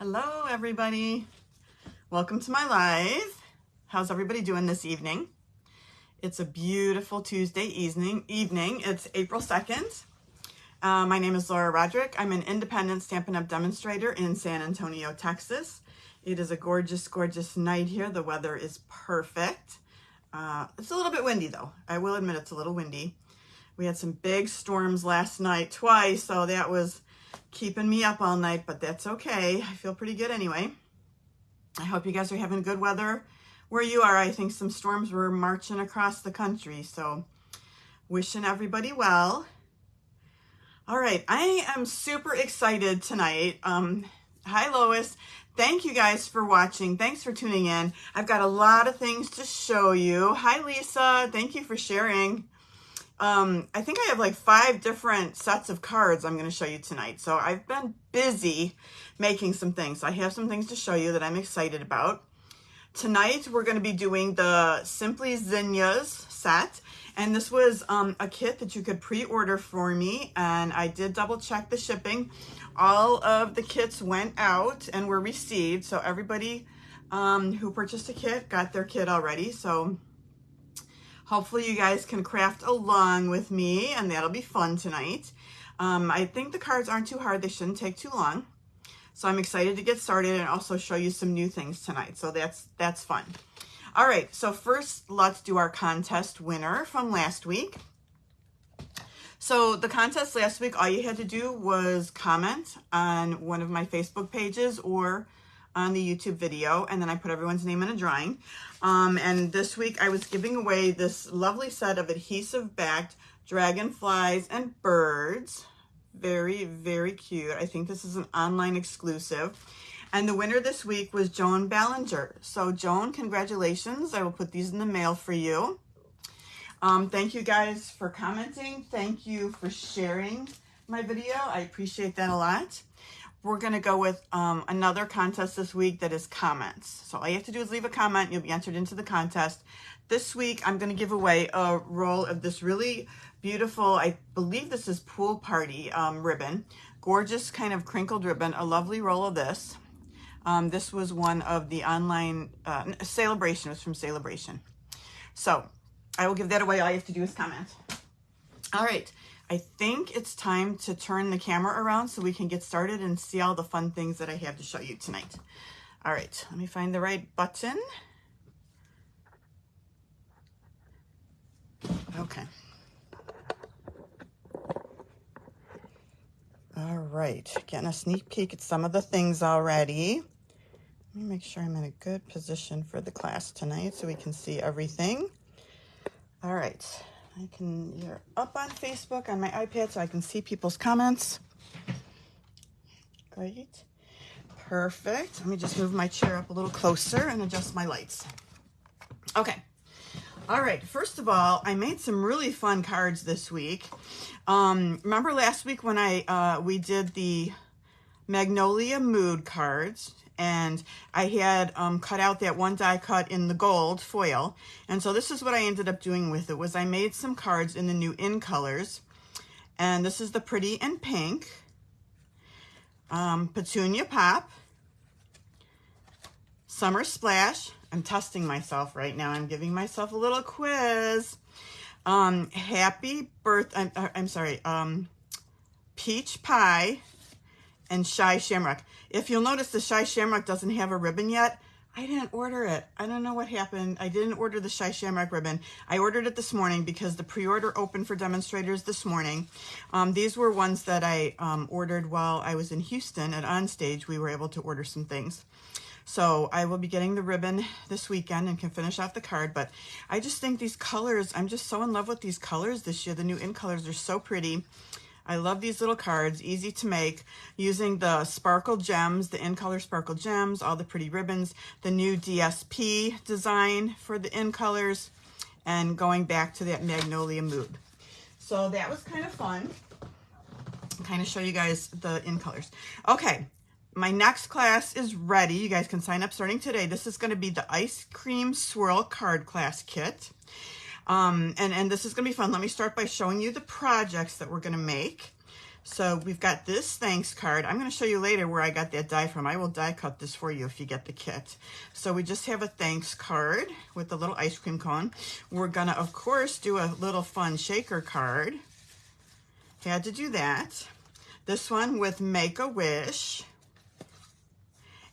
Hello, everybody. Welcome to my live. How's everybody doing this evening? It's a beautiful Tuesday evening. It's April 2nd. My name is Laura Rodrick. I'm an independent Stampin' Up! Demonstrator in San Antonio, Texas. It is a gorgeous, gorgeous night here. The weather is perfect. It's a little bit windy, though. I will admit it's a little windy. We had some big storms last night, twice, so that was keeping me up all night, but that's okay. I feel pretty good anyway. I hope you guys are having good weather where you are. I think some storms were marching across the country, so wishing everybody well. All right, I am super excited tonight. Hi, Lois. Thank you guys for watching. Thanks for tuning in. I've got a lot of things to show you. Hi, Lisa. Thank you for sharing. I think I have like 5 different sets of cards I'm going to show you tonight. So I've been busy making some things. I have some things to show you that I'm excited about. Tonight we're going to be doing the Simply Zinnias set. And this was a kit that you could pre-order for me. And I did double check the shipping. All of the kits went out and were received. So everybody who purchased a kit got their kit already. So hopefully you guys can craft along with me, and that'll be fun tonight. I think the cards aren't too hard. They shouldn't take too long. So I'm excited to get started and also show you some new things tonight. So that's fun. All right, so first let's do our contest winner from last week. So the contest last week, all you had to do was comment on one of my Facebook pages or on the YouTube video, and then I put everyone's name in a drawing. And this week I was giving away this lovely set of adhesive backed dragonflies and birds. Very, very cute. I think this is an online exclusive. And the winner this week was Joan Ballinger. So Joan, congratulations. I will put these in the mail for you. Thank you guys for commenting. Thank you for sharing my video. I appreciate that a lot. We're going to go with another contest this week that is comments. So all you have to do is leave a comment. You'll be entered into the contest. This week, I'm going to give away a roll of this really beautiful, I believe this is pool party ribbon. Gorgeous kind of crinkled ribbon. A lovely roll of this. This was one of the online, Celebration. It was from Celebration. So I will give that away. All you have to do is comment. All right. I think it's time to turn the camera around so we can get started and see all the fun things that I have to show you tonight. All right, let me find the right button. Okay. All right, getting a sneak peek at some of the things already. Let me make sure I'm in a good position for the class tonight so we can see everything. All right. You're up on Facebook on my iPad so I can see people's comments. Great. Perfect. Let me just move my chair up a little closer and adjust my lights. Okay. All right. First of all, I made some really fun cards this week. Remember last week when we did the Magnolia Mood cards? And I had cut out that one die cut in the gold foil. And so this is what I ended up doing with it, was I made some cards in the new in colors. And this is the Pretty and Pink, Petunia Pop, Summer Splash. I'm testing myself right now. I'm giving myself a little quiz. Happy Birthday, Peach Pie, and Shy Shamrock. If you'll notice, the Shy Shamrock doesn't have a ribbon yet. I didn't order it. I don't know what happened. I didn't order the Shy Shamrock ribbon. I ordered it this morning because the pre-order opened for demonstrators this morning. These were ones that I ordered while I was in Houston at Onstage. We were able to order some things. So I will be getting the ribbon this weekend and can finish off the card. But I just think these colors, I'm just so in love with these colors this year. The new in colors are so pretty. I love these little cards, easy to make, using the sparkle gems, the in-color sparkle gems, all the pretty ribbons, the new DSP design for the in-colors, and going back to that Magnolia Mood. So that was kind of fun. I'll kind of show you guys the in-colors. Okay, my next class is ready. You guys can sign up starting today. This is going to be the Ice Cream Swirl Card Class Kit. And this is going to be fun. Let me start by showing you the projects that we're going to make. So we've got this thanks card. I'm going to show you later where I got that die from. I will die cut this for you if you get the kit. So we just have a thanks card with a little ice cream cone. We're going to, of course, do a little fun shaker card. Had to do that. This one with Make a Wish.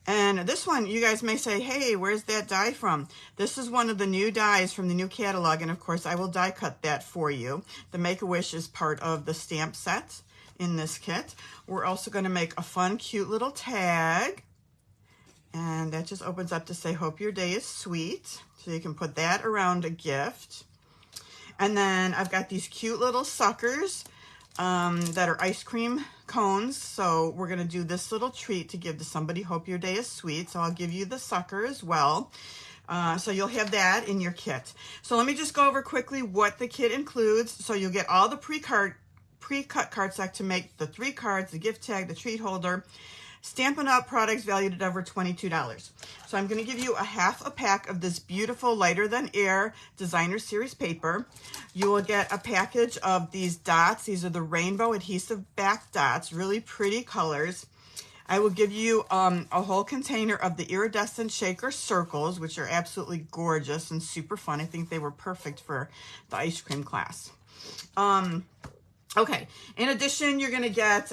And this one, you guys may say, hey, where's that die from? This is one of the new dies from the new catalog, and of course, I will die cut that for you. The Make-A-Wish is part of the stamp set in this kit. We're also going to make a fun, cute little tag, and that just opens up to say, hope your day is sweet. So you can put that around a gift. And then I've got these cute little suckers that are ice cream cones. So we're going to do this little treat to give to somebody. Hope your day is sweet. So I'll give you the sucker as well. So you'll have that in your kit. So let me just go over quickly what the kit includes. So you'll get all the pre-cut cardstock to make the 3 cards, the gift tag, the treat holder, Stampin' Up! Products valued at over $22. So I'm going to give you a half a pack of this beautiful Lighter Than Air Designer Series paper. You will get a package of these dots. These are the rainbow adhesive back dots, really pretty colors. I will give you a whole container of the iridescent shaker circles, which are absolutely gorgeous and super fun. I think they were perfect for the ice cream class. Okay, in addition, you're going to get,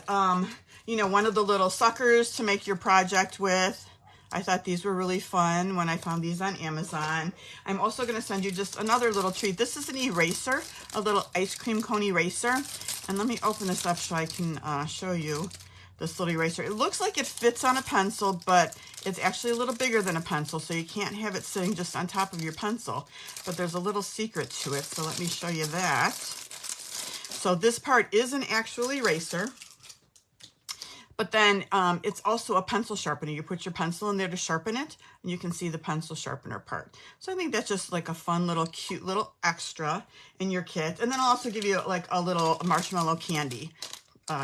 you know, one of the little suckers to make your project with. I thought these were really fun when I found these on Amazon. I'm also going to send you just another little treat. This is an eraser, a little ice cream cone eraser. And let me open this up so I can show you this little eraser. It looks like it fits on a pencil, but it's actually a little bigger than a pencil, so you can't have it sitting just on top of your pencil. But there's a little secret to it, so let me show you that. So this part is an actual eraser, but then it's also a pencil sharpener. You put your pencil in there to sharpen it, and you can see the pencil sharpener part. So I think that's just like a fun little cute little extra in your kit. And then I'll also give you like a little marshmallow candy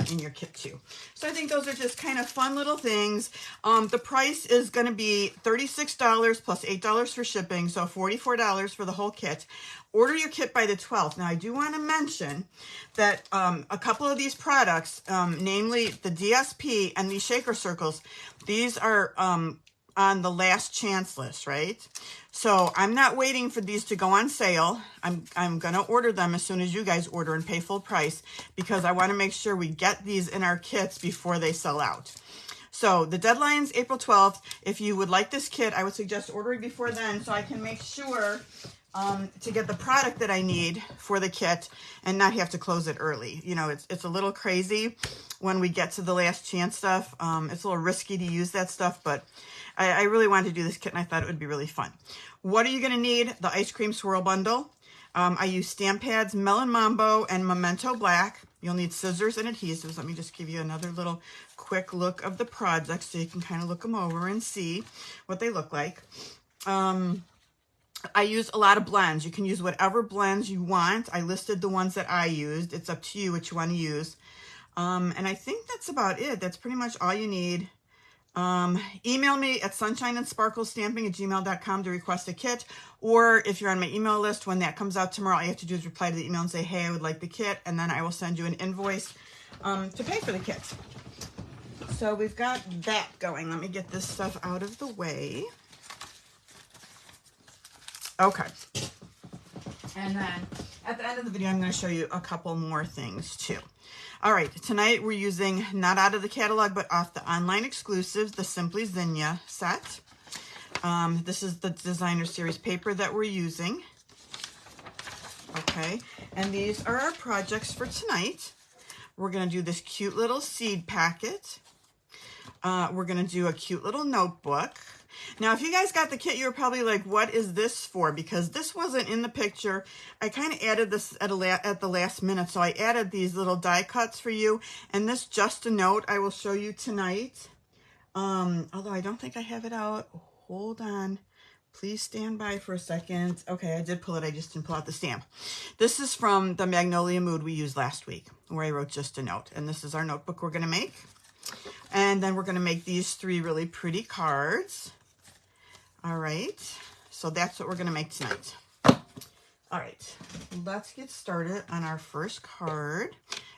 in your kit too. So I think those are just kind of fun little things. The price is going to be $36 plus $8 for shipping, so $44 for the whole kit. Order your kit by the 12th. Now I do want to mention that a couple of these products, namely the DSP and these shaker circles, these are on the last chance list, right? So I'm not waiting for these to go on sale. I'm going to order them as soon as you guys order and pay full price, because I want to make sure we get these in our kits before they sell out. So the deadline's April 12th. If you would like this kit, I would suggest ordering before then so I can make sure to get the product that I need for the kit and not have to close it early. You know, it's a little crazy when we get to the last chance stuff. It's a little risky to use that stuff, but I really wanted to do this kit and I thought it would be really fun. What are you going to need? The ice cream swirl bundle. I use stamp pads, Melon Mambo, and Memento Black. You'll need scissors and adhesives. Let me just give you another little quick look of the project so you can kind of look them over and see what they look like. I use a lot of blends. You can use whatever blends you want. I listed the ones that I used. It's up to you which one to use. And I think that's about it. That's pretty much all you need. Email me at sunshineandsparklestamping@gmail.com to request a kit. Or if you're on my email list, when that comes out tomorrow, all you have to do is reply to the email and say, hey, I would like the kit. And then I will send you an invoice to pay for the kit. So we've got that going. Let me get this stuff out of the way. Okay. And then at the end of the video, I'm going to show you a couple more things too. All right, tonight we're using, not out of the catalog, but off the online exclusives, the Simply Zinnias set. This is the designer series paper that we're using. Okay, and these are our projects for tonight. We're going to do this cute little seed packet. We're going to do a cute little notebook. Now, if you guys got the kit, you were probably like, what is this for? Because this wasn't in the picture. I kind of added this at the last minute. So I added these little die cuts for you. And this Just a Note I will show you tonight. Although I don't think I have it out. Hold on. Please stand by for a second. Okay, I did pull it. I just didn't pull out the stamp. This is from the Magnolia Mood we used last week, where I wrote Just a Note. And this is our notebook we're going to make. And then we're going to make these 3 really pretty cards. All right, so that's what we're going to make tonight. All right, let's get started on our first card.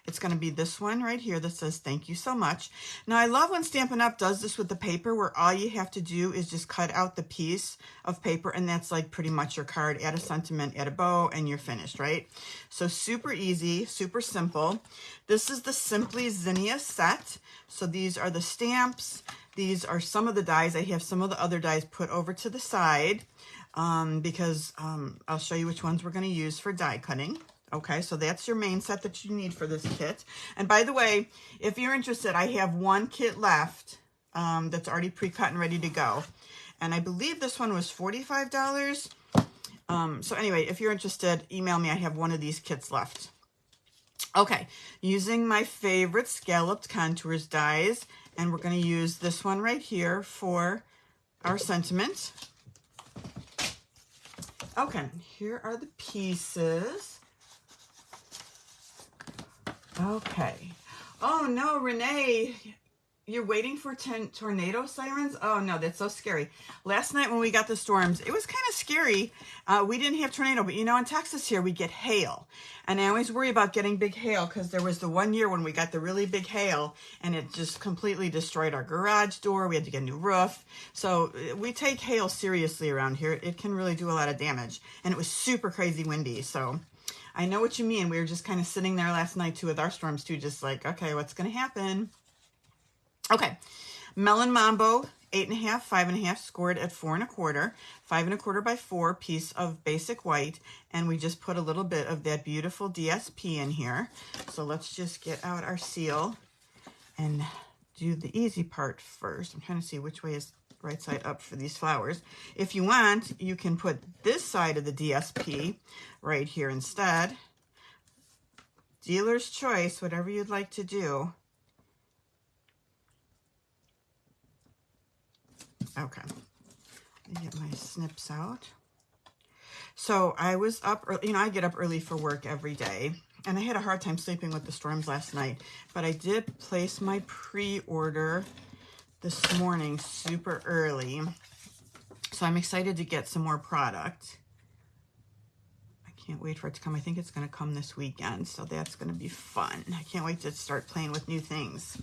It's going to be this one right here that says thank you so much. Now I love when Stampin' Up! Does this with the paper, where all you have to do is just cut out the piece of paper, and that's like pretty much your card. Add a sentiment, add a bow, and you're finished, right? So super easy, super simple. This is the Simply Zinnias set. So these are the stamps. These are some of the dies. I have some of the other dies put over to the side because I'll show you which ones we're going to use for die cutting. Okay, so that's your main set that you need for this kit. And by the way, if you're interested, I have one kit left that's already pre-cut and ready to go. And I believe this one was $45. So anyway, if you're interested, email me. I have one of these kits left. Okay, using my favorite Scalloped Contours dies, and we're going to use this one right here for our sentiment. Okay, here are the pieces. Okay. Oh no, Renee, you're waiting for tornado sirens? Oh no, that's so scary. Last night when we got the storms, it was kind of scary. We didn't have tornado, but you know, in Texas here, we get hail. And I always worry about getting big hail because there was the one year when we got the really big hail and it just completely destroyed our garage door. We had to get a new roof. So we take hail seriously around here. It can really do a lot of damage. And it was super crazy windy, so I know what you mean. We were just kind of sitting there last night too with our storms too, just like, okay, what's going to happen? Okay, Melon Mambo, 8.5, 5.5, scored at 4 1/4, 5 1/4 by 4 piece of basic white, and we just put a little bit of that beautiful DSP in here. So let's just get out our seal and do the easy part first. I'm trying to see which way is right side up for these flowers. If you want, you can put this side of the DSP right here instead. Dealer's choice, whatever you'd like to do. Okay, let me get my snips out. So I was up early, you know, I get up early for work every day, and I had a hard time sleeping with the storms last night, but I did place my pre-order this morning super early. So I'm excited to get some more product. I can't wait for it to come. I think it's going to come this weekend, so that's going to be fun. I can't wait to start playing with new things.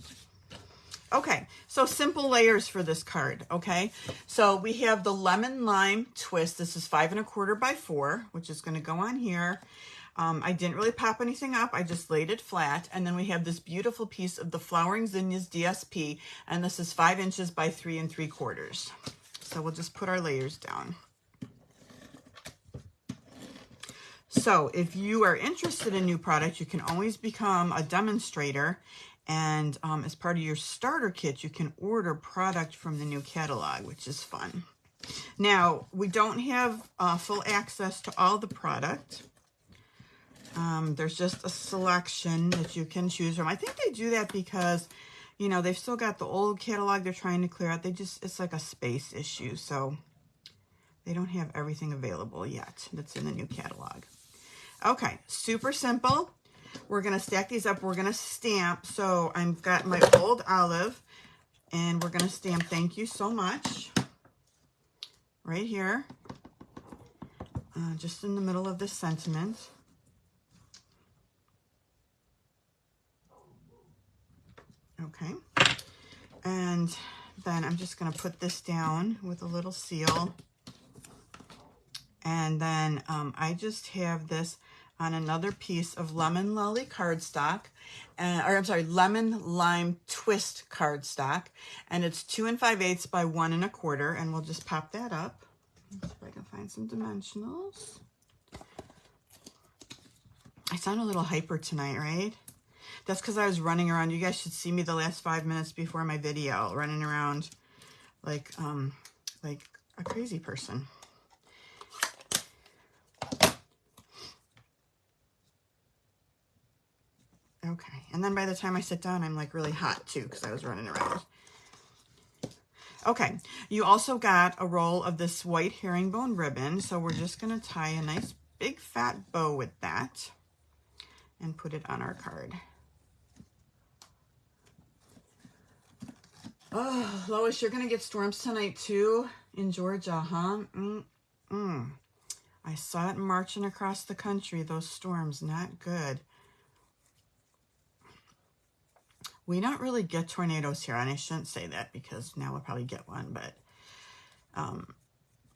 Okay, so simple layers for this card, okay? So we have the Lemon Lime Twist. This is 5 1/4 by 4, which is going to go on here. I didn't really pop anything up. I just laid it flat. And then we have this beautiful piece of the Flowering Zinnias DSP, and this is 5 inches by 3 3/4. So we'll just put our layers down. So if you are interested in new product, you can always become a demonstrator. And as part of your starter kit, you can order product from the new catalog, which is fun. Now, we don't have full access to all the product. There's just a selection that you can choose from. I think they do that because, you know, they've still got the old catalog they're trying to clear out. It's like a space issue, so they don't have everything available yet that's in the new catalog. Okay, super simple. We're going to stack these up. We're going to stamp. So I've got my old olive, and we're going to stamp thank you so much right here, just in the middle of this sentiment. Okay. And then I'm just going to put this down with a little seal. And then I just have this on another piece of Lemon Lolly cardstock, Lemon Lime Twist cardstock, and it's 2 5/8 by 1 1/4, and we'll just pop that up. Let's see if I can find some dimensionals. I sound a little hyper tonight, right? That's because I was running around. You guys should see me the last 5 minutes before my video, running around like a crazy person. Okay, and then by the time I sit down, I'm like really hot too because I was running around. Okay, you also got a roll of this white herringbone ribbon, so we're just going to tie a nice big fat bow with that and put it on our card. Oh, Lois, you're going to get storms tonight too in Georgia, huh? I saw it marching across the country, those storms, not good. We don't really get tornadoes here, and I shouldn't say that because now we'll probably get one, but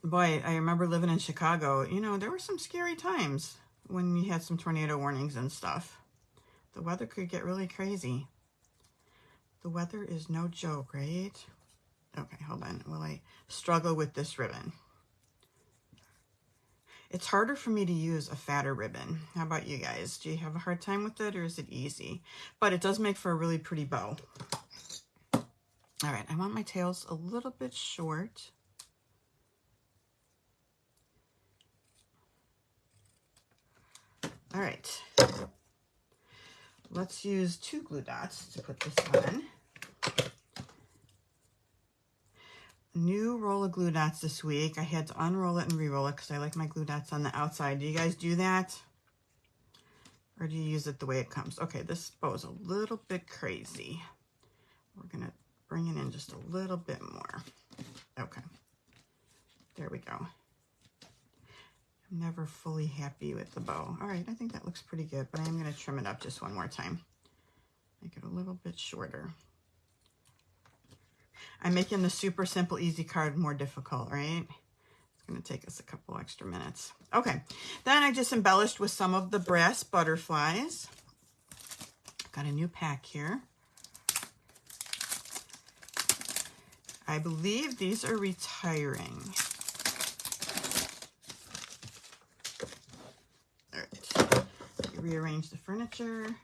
boy, I remember living in Chicago, you know, there were some scary times when you had some tornado warnings and stuff. The weather could get really crazy. The weather is no joke, right? Okay, hold on while I struggle with this ribbon. It's harder for me to use a fatter ribbon. How about you guys? Do you have a hard time with it, or is it easy? But it does make for a really pretty bow. All right, I want my tails a little bit short. All right, let's use 2 glue dots to put this on. New roll of glue dots this week. I had to unroll it and re-roll it because I like my glue dots on the outside. Do you guys do that? Or do you use it the way it comes? Okay, this bow is a little bit crazy. We're gonna bring it in just a little bit more. Okay, there we go. I'm never fully happy with the bow. All right, I think that looks pretty good, but I am gonna trim it up just one more time. Make it a little bit shorter. I'm making the super simple easy card more difficult, right? It's going to take us a couple extra minutes. Okay, then I just embellished with some of the brass butterflies. Got a new pack here. I believe these are retiring. All right, rearrange the furniture.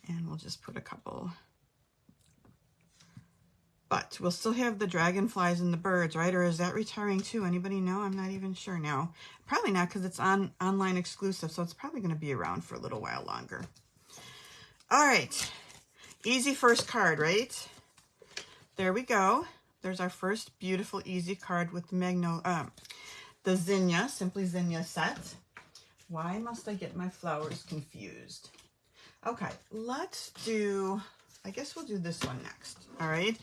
And we'll just put a couple. But we'll still have the dragonflies and the birds, right? Or is that retiring too? Anybody know? I'm not even sure now. Probably not, because it's online exclusive, so it's probably going to be around for a little while longer. All right. Easy first card, right? There we go. There's our first beautiful easy card with the Zinnia, Simply Zinnia set. Why must I get my flowers confused? Okay, let's do, I guess we'll do this one next, all right?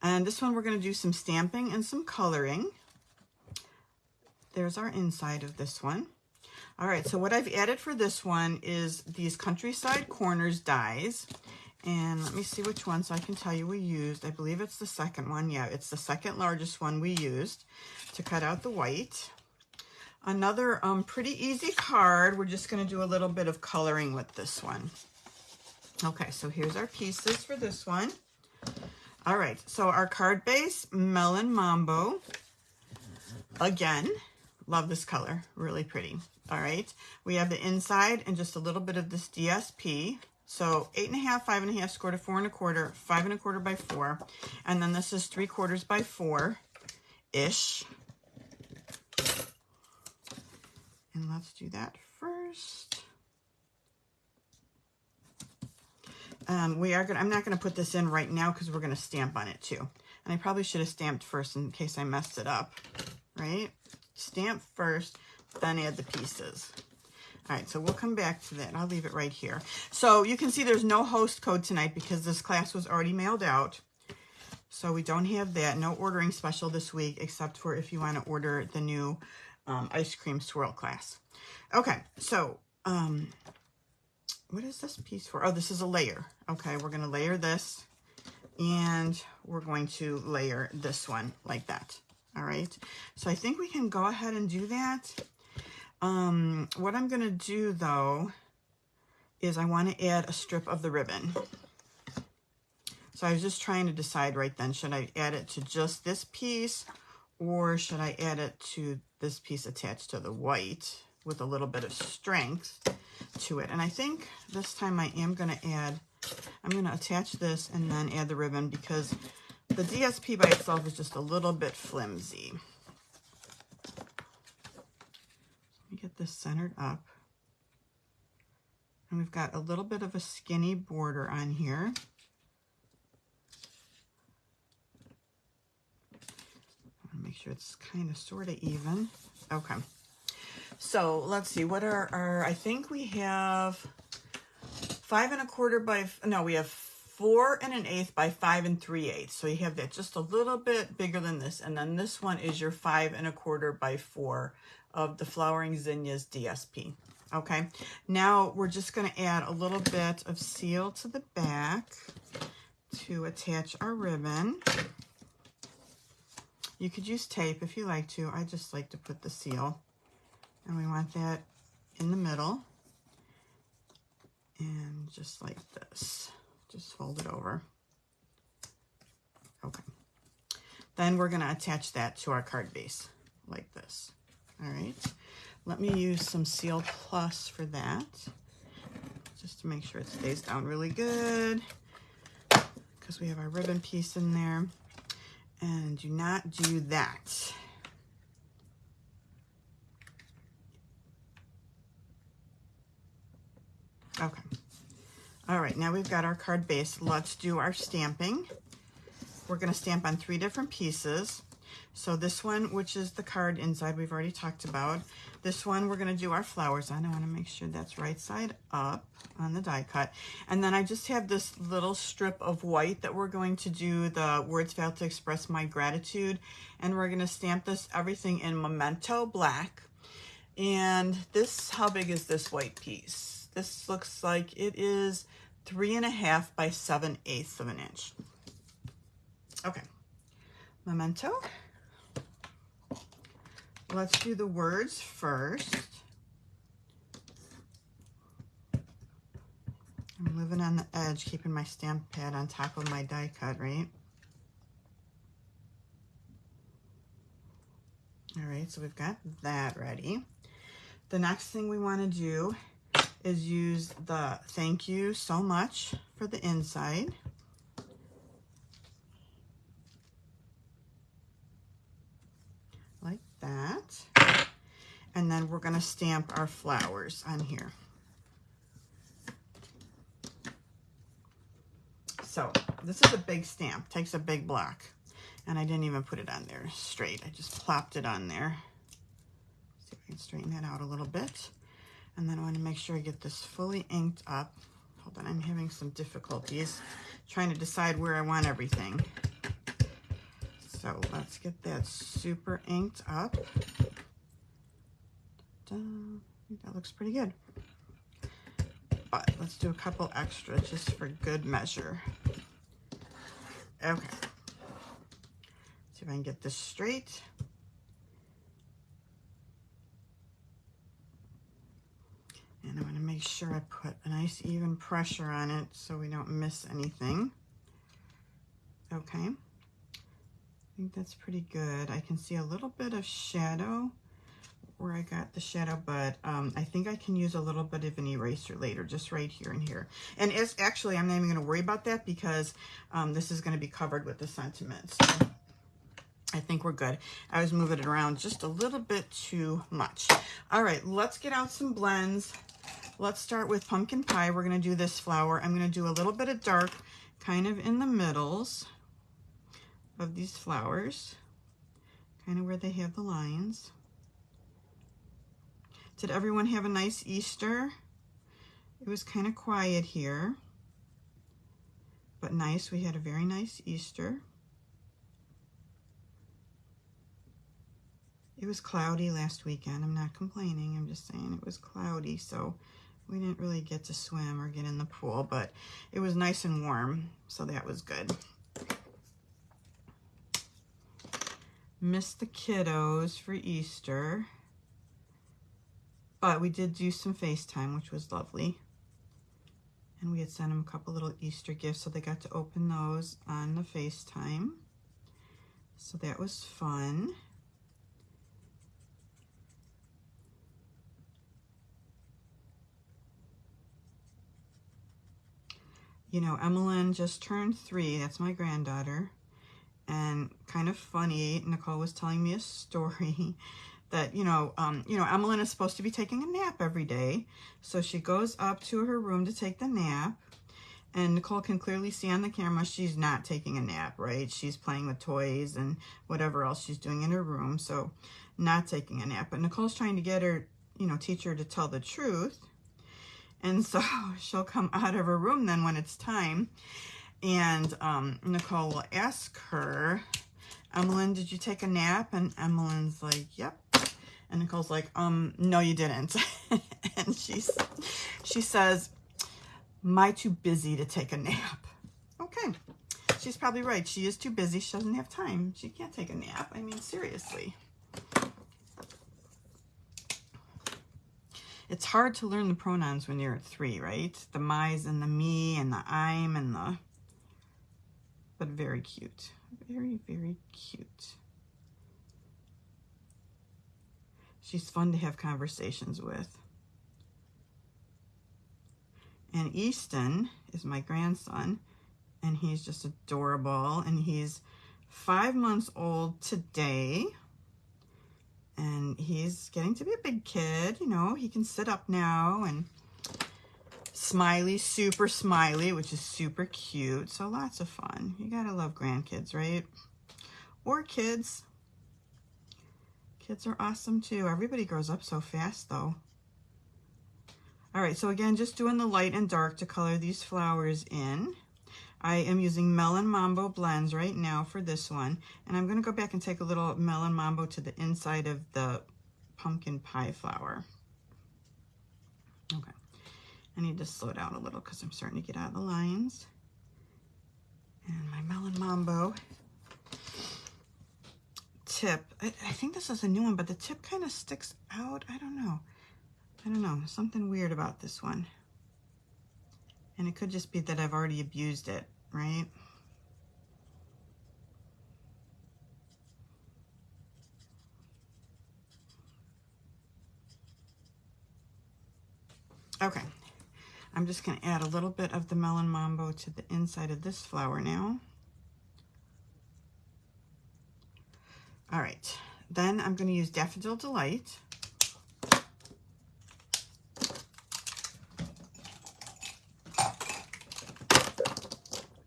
And this one we're going to do some stamping and some coloring. There's our inside of this one. All right, so what I've added for this one is these Countryside Corners dies. And let me see which one so I can tell you we used. I believe it's the second one. Yeah, it's the second largest one we used to cut out the white. Another pretty easy card. We're just going to do a little bit of coloring with this one. Okay, so here's our pieces for this one. All right, so our card base, Melon Mambo. Again, love this color, really pretty. All right, we have the inside and just a little bit of this DSP. So 8.5, 5.5 square to 4 1/4, 5 1/4 by 4. And then this is 3/4 by 4-ish. And let's do that first. I'm not going to put this in right now because we're going to stamp on it too. And I probably should have stamped first in case I messed it up, right? Stamp first, then add the pieces. All right, so we'll come back to that. I'll leave it right here. So you can see there's no host code tonight because this class was already mailed out. So we don't have that. No ordering special this week except for if you want to order the new ice cream swirl class. Okay, so what is this piece for? Oh, this is a layer. Okay, we're going to layer this, and we're going to layer this one like that. All right, so I think we can go ahead and do that. What I'm going to do, though, is I want to add a strip of the ribbon. So I was just trying to decide right then, should I add it to just this piece, or should I add it to this piece attached to the white with a little bit of strength to it? And I think this time I am going to add, I'm going to attach this and then add the ribbon because the DSP by itself is just a little bit flimsy. Let me get this centered up. And we've got a little bit of a skinny border on here. Make sure it's kind of sort of even. Okay. So let's see, what are our, I think we have 5 1/4 by, no, we have 4 1/8 by 5 3/8. So you have that just a little bit bigger than this. And then this one is your 5 1/4 by 4 of the Flowering Zinnias DSP. Okay, now we're just going to add a little bit of seal to the back to attach our ribbon. You could use tape if you like to. I just like to put the seal. And we want that in the middle. And just like this. Just fold it over. Okay. Then we're going to attach that to our card base like this. All right. Let me use some Seal Plus for that, just to make sure it stays down really good, because we have our ribbon piece in there. And do not do that. Okay. All right, now we've got our card base. Let's do our stamping. We're going to stamp on 3 different pieces. So this one, which is the card inside, we've already talked about. This one, we're going to do our flowers on. I want to make sure that's right side up on the die cut. And then I just have this little strip of white that we're going to do the words fail to express my gratitude. And we're going to stamp this everything in Memento Black. And this, how big is this white piece? This looks like it is 3.5 by 7/8 of an inch. Okay, Memento. Let's do the words first. I'm living on the edge, keeping my stamp pad on top of my die cut, right? All right, so we've got that ready. The next thing we want to do is use the thank you so much for the inside. Like that. And then we're going to stamp our flowers on here. So this is a big stamp, takes a big block. And I didn't even put it on there straight. I just plopped it on there. See if I can straighten that out a little bit. And then I want to make sure I get this fully inked up. Hold on, I'm having some difficulties trying to decide where I want everything. So let's get that super inked up. I think that looks pretty good. But let's do a couple extra just for good measure. Okay. See if I can get this straight. And I want to make sure I put a nice even pressure on it so we don't miss anything. Okay. I think that's pretty good. I can see a little bit of shadow where I got the shadow, but I think I can use a little bit of an eraser later, just right here and here. And it's actually, I'm not even going to worry about that because this is going to be covered with the sentiments. So I think we're good. I was moving it around just a little bit too much. All right, let's get out some blends. Let's start with pumpkin pie. We're going to do this flower. I'm going to do a little bit of dark kind of in the middles of these flowers, kind of where they have the lines. Did everyone have a nice Easter? It was kind of quiet here, but nice. We had a very nice Easter. It was cloudy last weekend. I'm not complaining. I'm just saying it was cloudy, so we didn't really get to swim or get in the pool, but it was nice and warm, so that was good. Missed the kiddos for Easter, but we did do some FaceTime, which was lovely. And we had sent them a couple little Easter gifts, so they got to open those on the FaceTime. So that was fun. You know, Emmeline just turned 3. That's my granddaughter. And kind of funny, Nicole was telling me a story that, Emmeline is supposed to be taking a nap every day. So she goes up to her room to take the nap. And Nicole can clearly see on the camera she's not taking a nap, right? She's playing with toys and whatever else she's doing in her room. So not taking a nap. But Nicole's trying to get her, teach her to tell the truth. And so she'll come out of her room then when it's time. And Nicole will ask her, Emmeline, did you take a nap? And Emmeline's like, yep. And Nicole's like, no, you didn't. And she says, am I too busy to take a nap? Okay. She's probably right. She is too busy. She doesn't have time. She can't take a nap. I mean, seriously. It's hard to learn the pronouns when you're at 3, right? The my's and the me and the I'm and the... But very cute. Very, very cute. She's fun to have conversations with. And Easton is my grandson, and he's just adorable, and he's 5 months old today, and he's getting to be a big kid. You know, he can sit up now, and smiley, super smiley, which is super cute. So lots of fun. You gotta love grandkids, right? Or kids. Kids are awesome too. Everybody grows up so fast though. All right, so again, just doing the light and dark to color these flowers in. I am using Melon Mambo blends right now for this one. And I'm gonna go back and take a little Melon Mambo to the inside of the pumpkin pie flower. Okay, I need to slow down a little because I'm starting to get out of the lines. And my Melon Mambo tip, I think this is a new one, but the tip kind of sticks out. I don't know. Something weird about this one. And it could just be that I've already abused it, right? Okay, I'm just gonna add a little bit of the Melon Mambo to the inside of this flower now. All right, then I'm gonna use Daffodil Delight.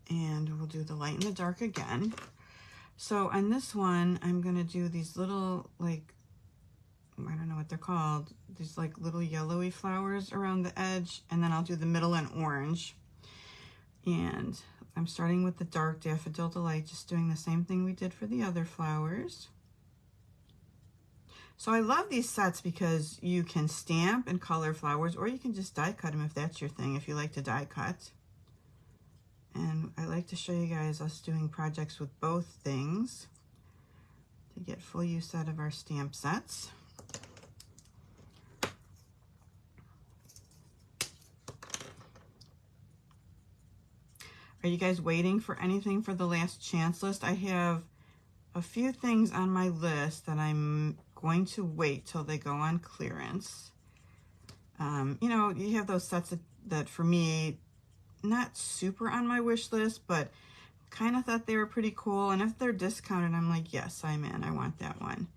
And we'll do the light and the dark again. So on this one, I'm gonna do these little, like, I don't know what they're called, these like little yellowy flowers around the edge, and then I'll do the middle in orange. And I'm starting with the dark Daffodil Delight, just doing the same thing we did for the other flowers. So I love these sets because you can stamp and color flowers, or you can just die cut them if that's your thing, if you like to die cut. And I like to show you guys us doing projects with both things to get full use out of our stamp sets. Are you guys waiting for anything for the last chance list? I have a few things on my list that I'm going to wait till they go on clearance. You know, you have those sets that for me, not super on my wish list, but kind of thought they were pretty cool. And if they're discounted, I'm like, yes, I'm in. I want that one.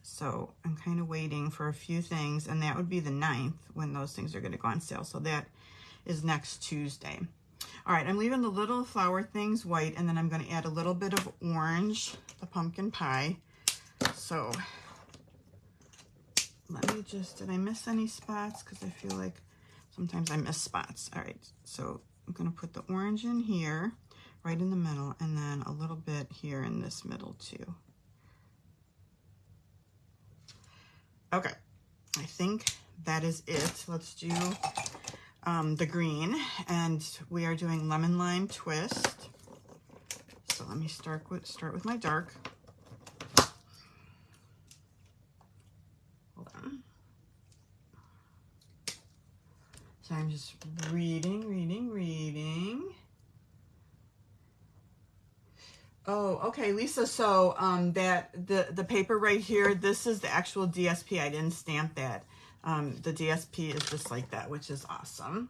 So I'm kind of waiting for a few things, and that would be the 9th when those things are going to go on sale. So that is next Tuesday. All right, I'm leaving the little flower things white, and then I'm going to add a little bit of orange, the pumpkin pie. So let me just, did I miss any spots? Because I feel like sometimes I miss spots. All right, so I'm going to put the orange in here, right in the middle, and then a little bit here in this middle too. Okay, I think that is it. Let's do the green, and we are doing Lemon Lime Twist. So let me start with my dark. Hold on. So I'm just reading. Oh, okay, Lisa. So that the paper right here, this is the actual DSP. I didn't stamp that. The DSP is just like that, which is awesome.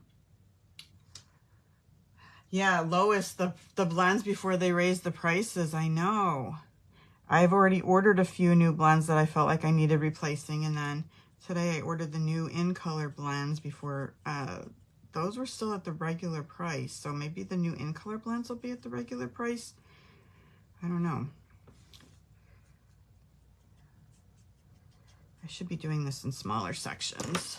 Yeah, Lois, the blends before they raised the prices. I know. I've already ordered a few new blends that I felt like I needed replacing, and then today I ordered the new in color blends before those were still at the regular price. So maybe the new in color blends will be at the regular price. I don't know. I should be doing this in smaller sections.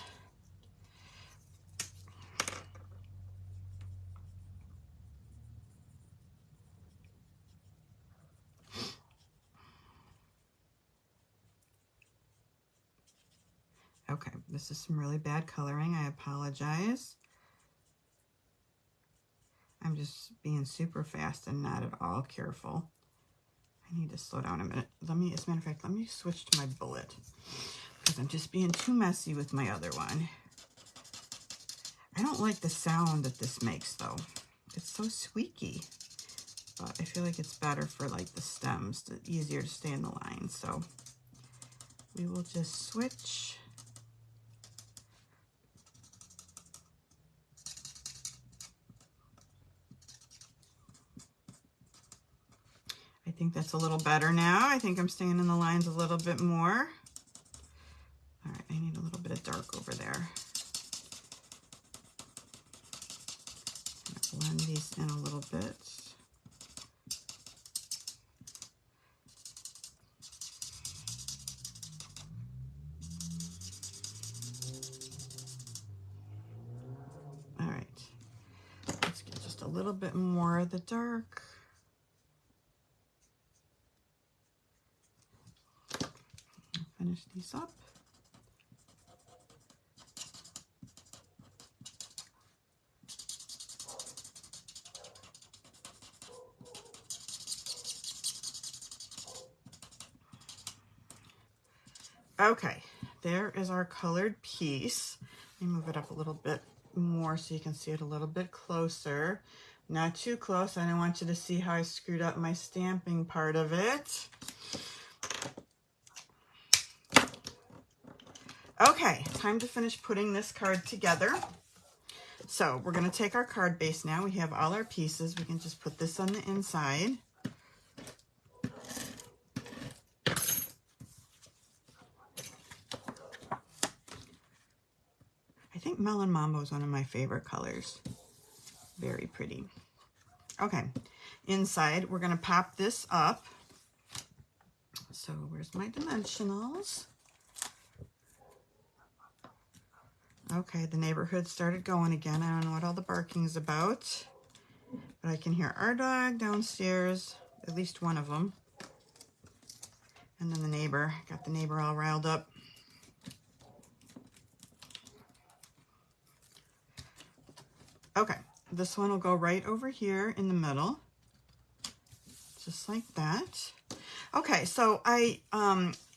Okay, this is some really bad coloring. I apologize. I'm just being super fast and not at all careful. I need to slow down a minute. Let me, as a matter of fact, let me switch to my bullet because I'm just being too messy with my other one. I don't like the sound that this makes though. It's so squeaky, but I feel like it's better for like the stems, easier to stay in the line. So we will just switch. I think that's a little better now. I think I'm staying in the lines a little bit more. All right, I need a little bit of dark over there. Blend these in a little bit. All right, let's get just a little bit more of the dark. Finish these up. Okay, there is our colored piece. Let me move it up a little bit more so you can see it a little bit closer. Not too close. I don't want you to see how I screwed up my stamping part of it. Okay, time to finish putting this card together. So we're going to take our card base now. We have all our pieces. We can just put this on the inside. I think Melon Mambo is one of my favorite colors. Very pretty. Okay, inside we're going to pop this up. So where's my dimensionals? Okay, the neighborhood started going again. I don't know what all the barking's about, but I can hear our dog downstairs, at least one of them. And then the neighbor, got the neighbor all riled up. Okay, this one will go right over here in the middle, just like that. Okay, so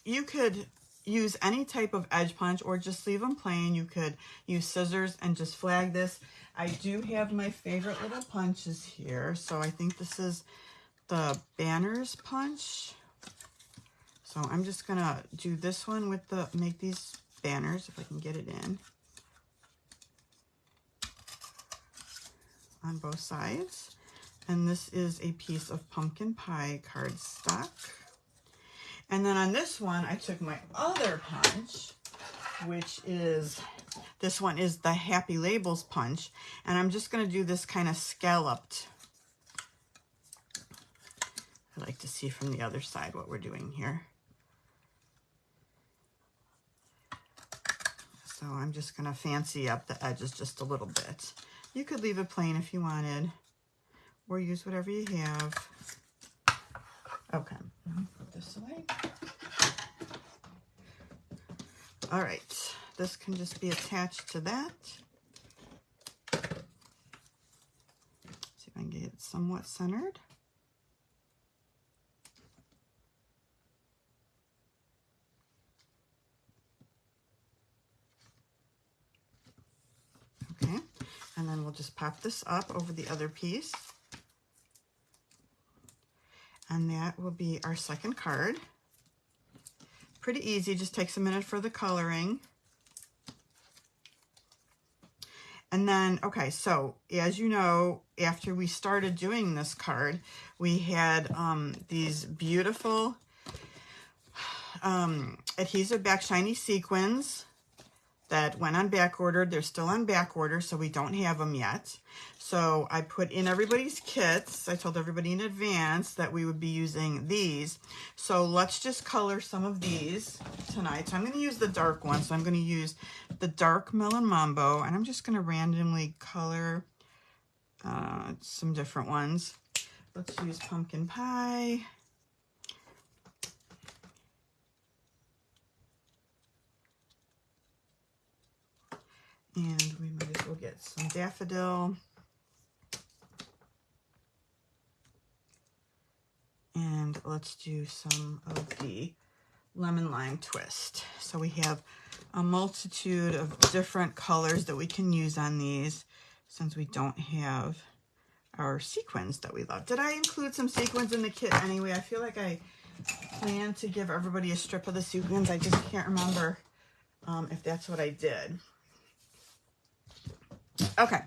you could use any type of edge punch or just leave them plain. You could use scissors and just flag this. I do have my favorite little punches here. So I think this is the Banners punch. So I'm just gonna do this one with make these banners, if I can get it in, on both sides. And this is a piece of pumpkin pie cardstock. And then on this one, I took my other punch, which is, this one is the Happy Labels punch. And I'm just going to do this kind of scalloped. I like to see from the other side what we're doing here. So I'm just going to fancy up the edges just a little bit. You could leave it plain if you wanted, or use whatever you have. Okay, let me put this away. All right, this can just be attached to that. See if I can get it somewhat centered. Okay, and then we'll just pop this up over the other piece. And that will be our second card. Pretty easy, just takes a minute for the coloring. And then, okay, so as you know, after we started doing this card, we had these beautiful adhesive back shiny sequins that went on back order. They're still on back order, so we don't have them yet. So I put in everybody's kits. I told everybody in advance that we would be using these. So let's just color some of these tonight. So I'm going to use the dark one. So I'm going to use the dark Melon Mambo, and I'm just going to randomly color some different ones. Let's use pumpkin pie. And we might as well get some daffodil. And let's do some of the lemon lime twist. So we have a multitude of different colors that we can use on these since we don't have our sequins that we love. Did I include some sequins in the kit anyway? I feel like I planned to give everybody a strip of the sequins. I just can't remember if that's what I did. Okay.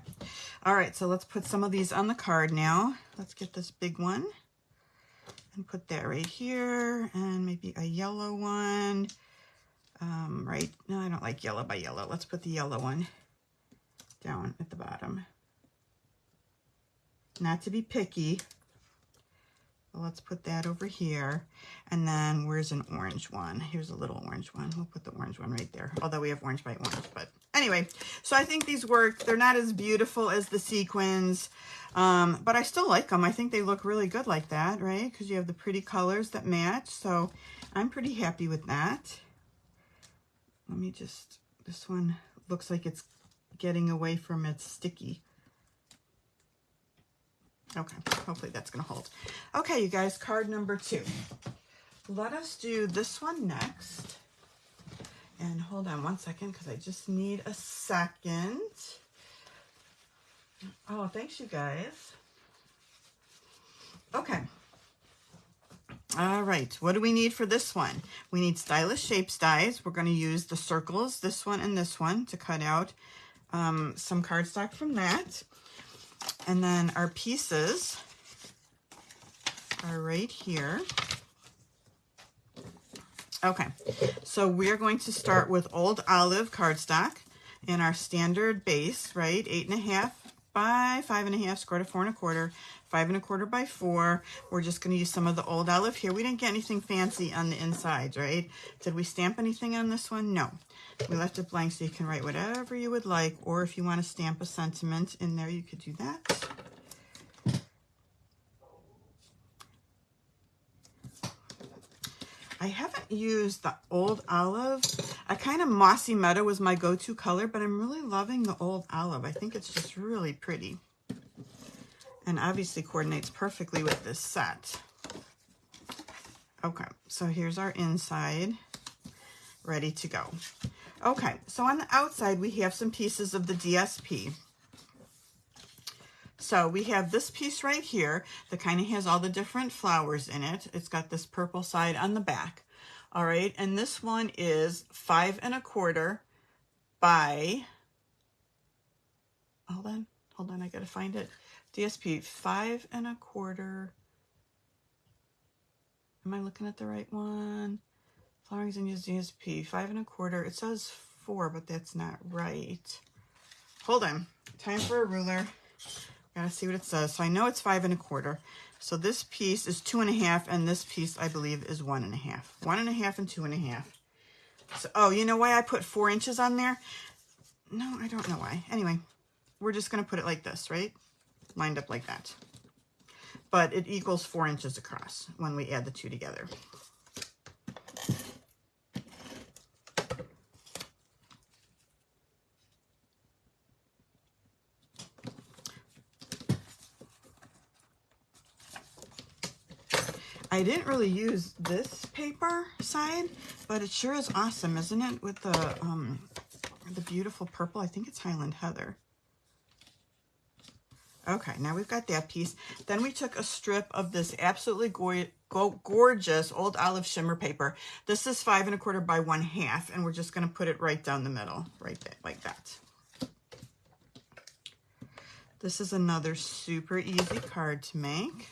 All right, so let's put some of these on the card now. Let's get this big one and put that right here, and maybe a yellow one. Right, no, I don't like yellow by yellow. Let's put the yellow one down at the bottom. Not to be picky, but let's put that over here. And then where's an orange one? Here's a little orange one. We'll put the orange one right there, although we have orange by orange. But anyway, so I think these work. They're not as beautiful as the sequins, but I still like them. I think they look really good like that, right? Because you have the pretty colors that match. So I'm pretty happy with that. Let me just, this one looks like it's getting away from its sticky. Okay, hopefully that's going to hold. Okay, you guys, card number 2. Let us do this one next. And hold on one second because I just need a second. Oh, thanks, you guys. Okay. All right, what do we need for this one? We need Stylish Shapes dies. We're going to use the circles, this one and this one, to cut out some cardstock from that. And then our pieces are right here. Okay, so we're going to start with Old Olive cardstock in our standard base, right? 8.5 by 5.5, square to 4 1/4, 5 1/4 by 4. We're just going to use some of the Old Olive here. We didn't get anything fancy on the insides, right? Did we stamp anything on this one? No. We left it blank so you can write whatever you would like, or if you want to stamp a sentiment in there, you could do that. I haven't used the Old Olive. I kind of Mossy Meadow was my go-to color, but I'm really loving the Old Olive. I think it's just really pretty. And obviously coordinates perfectly with this set. Okay, so here's our inside, ready to go. Okay, so on the outside, we have some pieces of the DSP. So we have this piece right here that kind of has all the different flowers in it. It's got this purple side on the back. All right, and this one is 5 1/4 by, hold on, I gotta find it. DSP 5 1/4. Am I looking at the right one? Flowering Zinnias DSP 5 1/4. It says 4, but that's not right. Hold on. Time for a ruler. Gotta see what it says. So I know it's 5 1/4. So this piece is 2.5, and this piece I believe is 1.5. 1.5 and 2.5. So, oh, you know why I put 4 inches on there? No, I don't know why. Anyway, we're just gonna put it like this, right? Lined up like that. But it equals 4 inches across when we add the two together. I didn't really use this paper side, but it sure is awesome, isn't it? With the beautiful purple. I think it's Highland Heather. Okay, now we've got that piece. Then we took a strip of this absolutely gorgeous Old Olive shimmer paper. This is 5 1/4 by 1/2, and we're just going to put it right down the middle, right there, like that. This is another super easy card to make.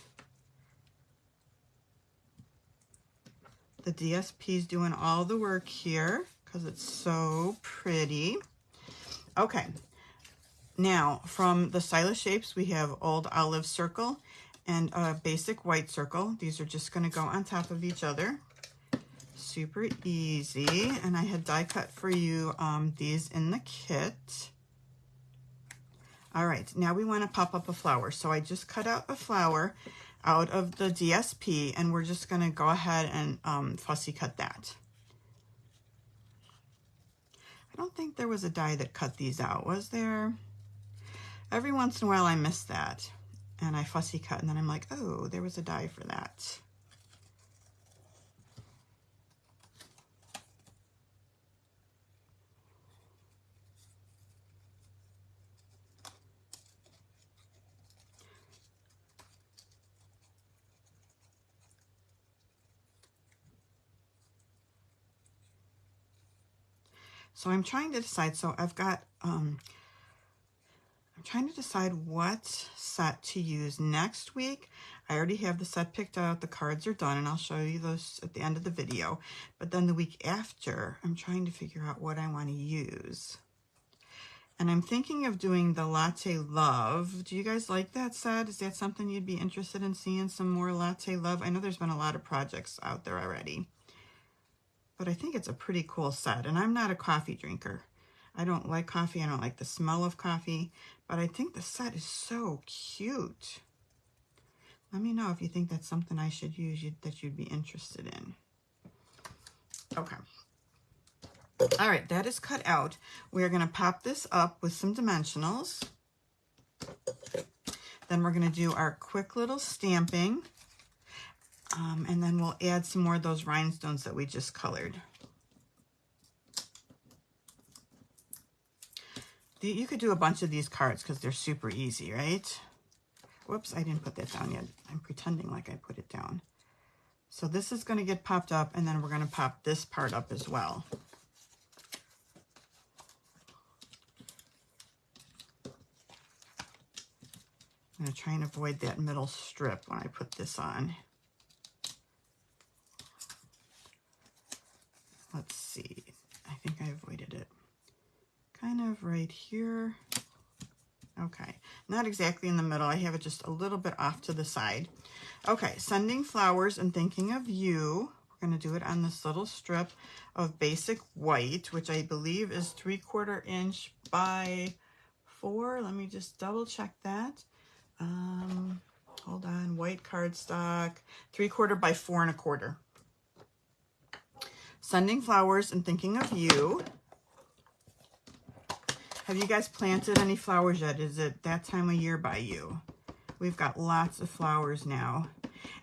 The DSP is doing all the work here because it's so pretty. Okay. Now, from the Stylish Shapes, we have Old Olive Circle and a basic white circle. These are just going to go on top of each other. Super easy. And I had die cut for you these in the kit. All right, now we want to pop up a flower. So I just cut out a flower out of the DSP, and we're just going to go ahead and fussy cut that. I don't think there was a die that cut these out, was there? Every once in a while I miss that and I fussy cut, and then I'm like, oh, there was a die for that. So I'm trying to decide, so I've got, I'm trying to decide what set to use next week. I already have the set picked out, the cards are done, and I'll show you those at the end of the video. But then the week after, I'm trying to figure out what I want to use. And I'm thinking of doing the Latte Love. Do you guys like that set? Is that something you'd be interested in seeing, some more Latte Love? I know there's been a lot of projects out there already, but I think it's a pretty cool set. And I'm not a coffee drinker. I don't like coffee. I don't like the smell of coffee, but I think the set is so cute. Let me know if you think that's something I should use, that you'd be interested in. Okay. All right, that is cut out. We're going to pop this up with some dimensionals. Then we're going to do our quick little stamping. And then we'll add some more of those rhinestones that we just colored. You could do a bunch of these cards because they're super easy, right? Whoops, I didn't put that down yet. I'm pretending like I put it down. So this is going to get popped up, and then we're going to pop this part up as well. I'm going to try and avoid that middle strip when I put this on. Let's see. I think I avoided it. Kind of right here. Okay, not exactly in the middle. I have it just a little bit off to the side. Okay, Sending Flowers and Thinking of You. We're going to do it on this little strip of basic white, which I believe is 3/4 inch by 4. Let me just double check that. Hold on, white cardstock, 3/4 by 4 1/4. Sending Flowers and Thinking of You. Have you guys planted any flowers yet? Is it that time of year by you? We've got lots of flowers now.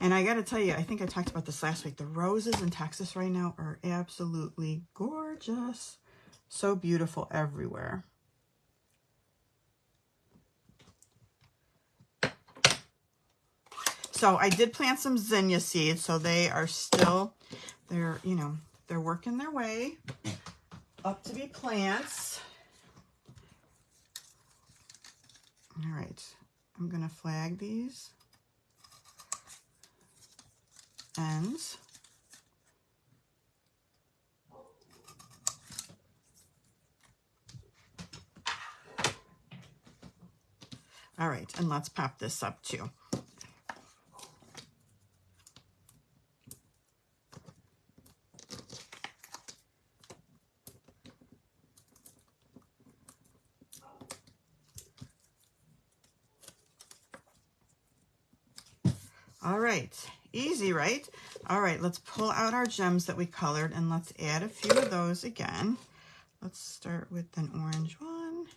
And I got to tell you, I think I talked about this last week. The roses in Texas right now are absolutely gorgeous. So beautiful everywhere. So I did plant some zinnia seeds, so they are still, they're working their way up to be plants. All right, I'm going to flag these ends. All right, and let's pop this up too. All right, easy, right? All right, let's pull out our gems that we colored and let's add a few of those again. Let's start with an orange one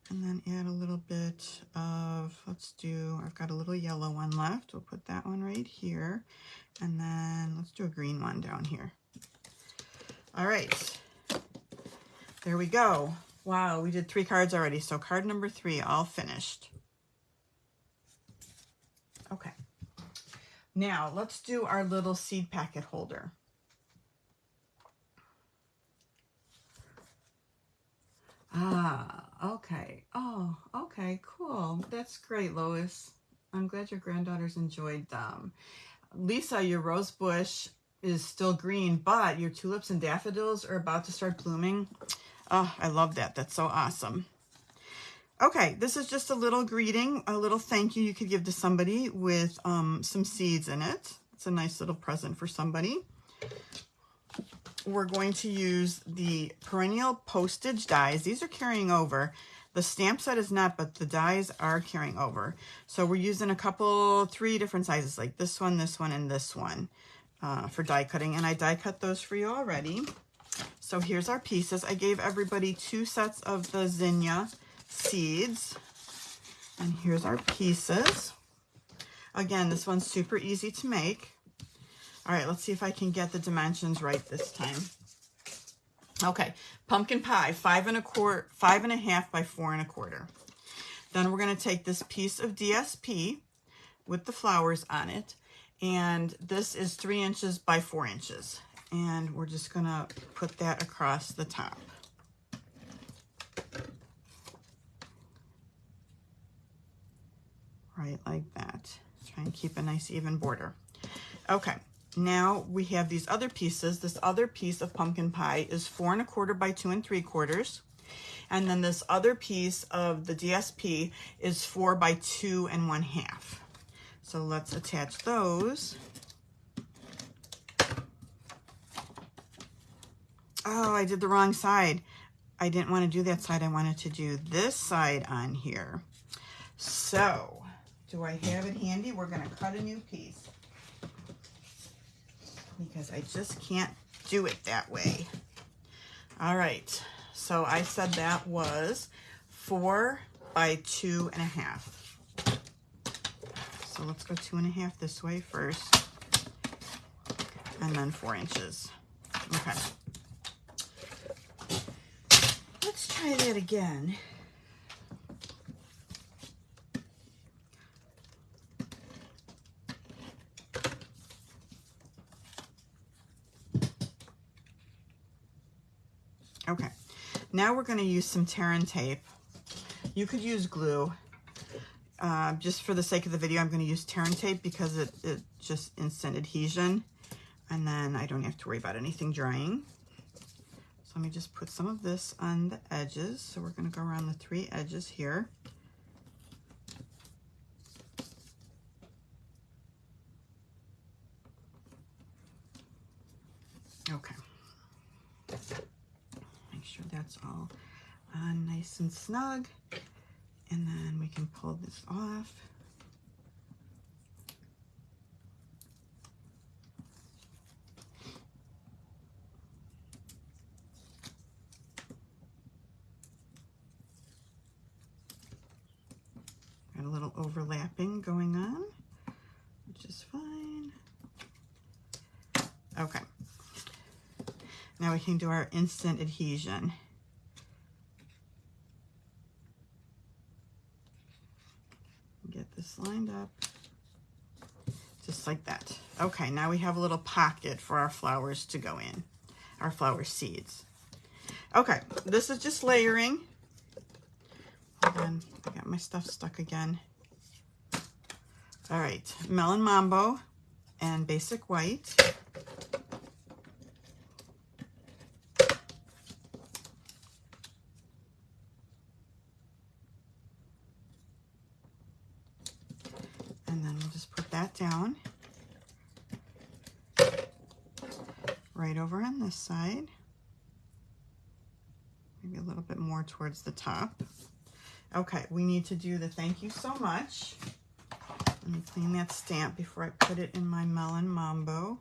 and then add a little bit of, I've got a little yellow one left. We'll put that one right here. And then let's do a green one down here. All right, there we go. Wow, we did 3 cards already. So card number 3, all finished. Okay. Now, let's do our little seed packet holder. Ah, okay. Oh, okay, cool. That's great, Lois. I'm glad your granddaughters enjoyed them. Lisa, your rose bush is still green, but your tulips and daffodils are about to start blooming. Oh, I love that. That's so awesome. Okay, this is just a little greeting, a little thank you could give to somebody with some seeds in it. It's a nice little present for somebody. We're going to use the perennial postage dies. These are carrying over. The stamp set is not, but the dies are carrying over. So we're using a couple, 3 different sizes, like this one, and this one, for die cutting. And I die cut those for you already. So here's our pieces. I gave everybody 2 sets of the zinnia seeds. And here's our pieces. Again, this one's super easy to make. All right, let's see if I can get the dimensions right this time. Okay, pumpkin pie, 5 1/4 by 4 1/4. Then we're gonna take this piece of DSP with the flowers on it, and this is 3 inches by 4 inches. And we're just gonna put that across the top. Right like that. Try and keep a nice even border. Okay, now we have these other pieces. This other piece of pumpkin pie is 4 1/4 by 2 3/4. And then this other piece of the DSP is 4 by 2 1/2. So let's attach those. Oh, I did the wrong side. I didn't want to do that side. I wanted to do this side on here. So, do I have it handy? We're going to cut a new piece because I just can't do it that way. All right. So I said that was 4 by 2 1/2. So let's go 2 1/2 this way first, and then 4 inches. Okay. Let's try that again. Okay, now we're going to use some tear and tape. You could use glue. Just for the sake of the video, I'm going to use tear and tape because it just instant adhesion, and then I don't have to worry about anything drying. So let me just put some of this on the edges. So we're going to go around the 3 edges here. Okay. Make sure that's all on nice and snug. And then we can pull this off. Got a little overlapping going on, which is fine. Okay. Now we can do our instant adhesion. Get this lined up, just like that. Okay, now we have a little pocket for our flowers to go in, our flower seeds. Okay, this is just layering. And I got my stuff stuck again. All right, Melon Mambo and Basic White. And then we'll just put that down right over on this side. Maybe a little bit more towards the top. Okay, we need to do the thank you so much. Let me clean that stamp before I put it in my Melon Mambo.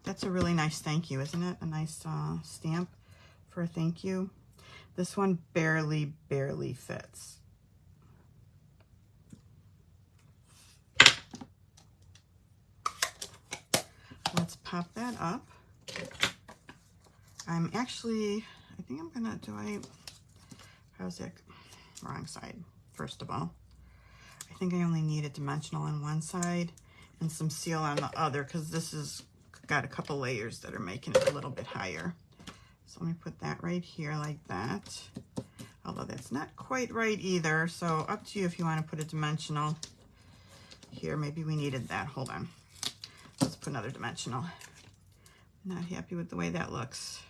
That's a really nice thank you, isn't it? A nice stamp for a thank you. This one barely fits. Let's pop that up. I think I'm gonna, how's that? Wrong side, first of all. I think I only need a dimensional on one side and some seal on the other because this has got a couple layers that are making it a little bit higher. So let me put that right here like that. Although that's not quite right either, so up to you if you want to put a dimensional. Here, maybe we needed that. Hold on. Let's put another dimensional. Not happy with the way that looks.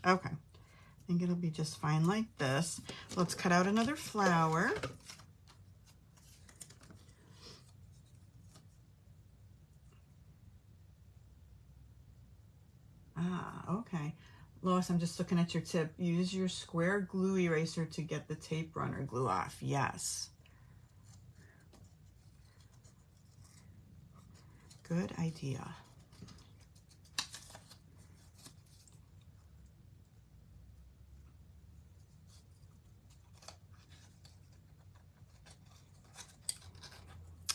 Okay. I think it'll be just fine like this. Let's cut out another flower. Okay. Lois, I'm just looking at your tip. Use your square glue eraser to get the tape runner glue off. Yes. Good idea.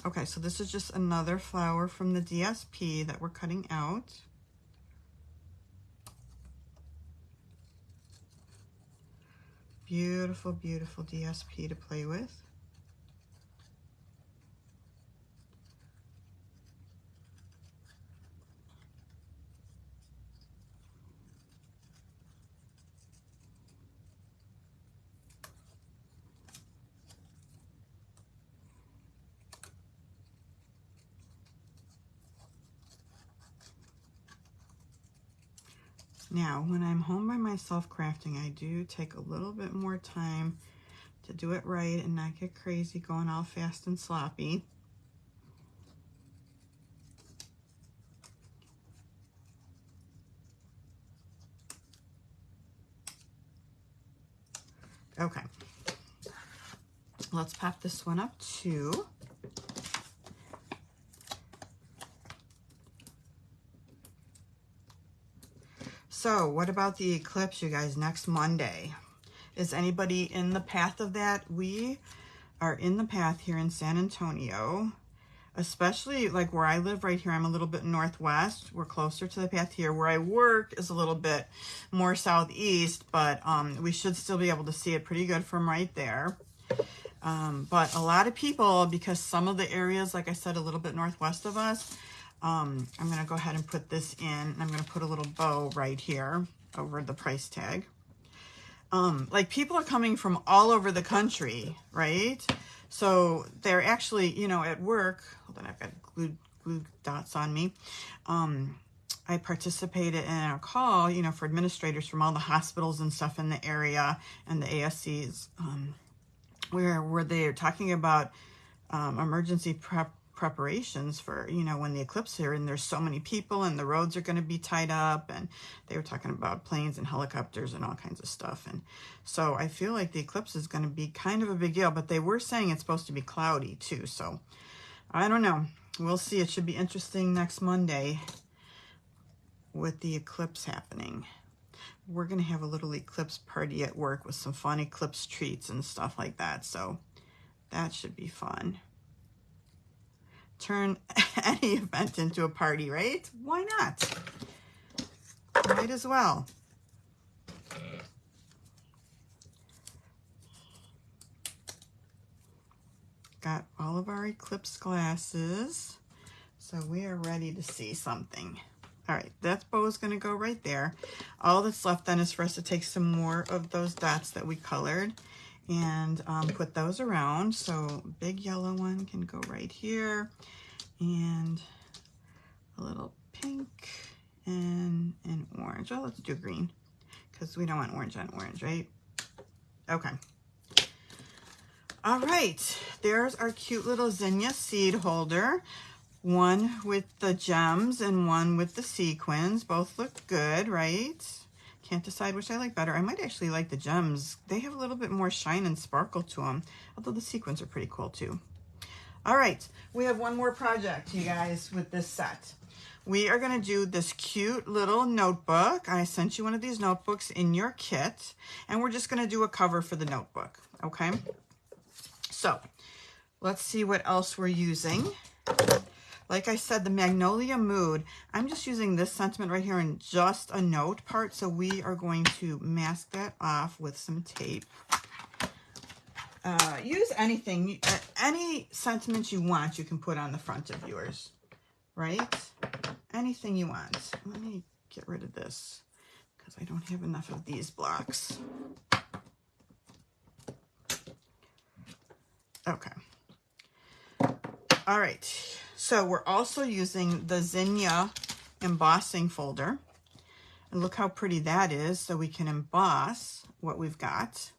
Okay, so this is just another flower from the DSP that we're cutting out. Beautiful, beautiful DSP to play with. Now, when I'm home by myself crafting, I do take a little bit more time to do it right and not get crazy going all fast and sloppy. Okay, let's pop this one up too. So what about the eclipse, you guys, next Monday? Is anybody in the path of that? We are in the path here in San Antonio, especially like where I live right here. I'm a little bit northwest. We're closer to the path here. Where I work is a little bit more southeast, but we should still be able to see it pretty good from right there. But a lot of people, because some of the areas, like I said, a little bit northwest of us, I'm going to go ahead and put this in. And I'm going to put a little bow right here over the price tag. Like people are coming from all over the country, right? So they're actually, you know, at work. Hold on, I've got glue dots on me. I participated in a call, you know, for administrators from all the hospitals and stuff in the area and the ASCs, where they're talking about emergency preparations for, you know, when the eclipse here and there's so many people and the roads are going to be tied up, and they were talking about planes and helicopters and all kinds of stuff. And so I feel like the eclipse is going to be kind of a big deal, but they were saying it's supposed to be cloudy too. So I don't know. We'll see. It should be interesting next Monday with the eclipse happening. We're going to have a little eclipse party at work with some fun eclipse treats and stuff like that. So that should be fun. Turn any event into a party, right? Why not? Might as well. Got all of our eclipse glasses. So we are ready to see something. All right, that bow is going to go right there. All that's left then is for us to take some more of those dots that we colored and put those around. So big yellow one can go right here, and a little pink and an orange. Oh, let's do green because we don't want orange on orange, right? Okay. All right, there's our cute little zinnia seed holder. One with the gems and one with the sequins. Both look good, right? Can't decide which I like better. I might actually like the gems. They have a little bit more shine and sparkle to them, although the sequins are pretty cool too. All right, we have one more project, you guys, with this set. We are going to do this cute little notebook. I sent you one of these notebooks in your kit, and we're just going to do a cover for the notebook, okay? So let's see what else we're using. Like I said, the Magnolia Mood, I'm just using this sentiment right here in just a note part, so we are going to mask that off with some tape. Use anything, any sentiment you want, you can put on the front of yours, right? Anything you want. Let me get rid of this because I don't have enough of these blocks. Okay. All right. So we're also using the Zinnia embossing folder. And look how pretty that is. So we can emboss what we've got.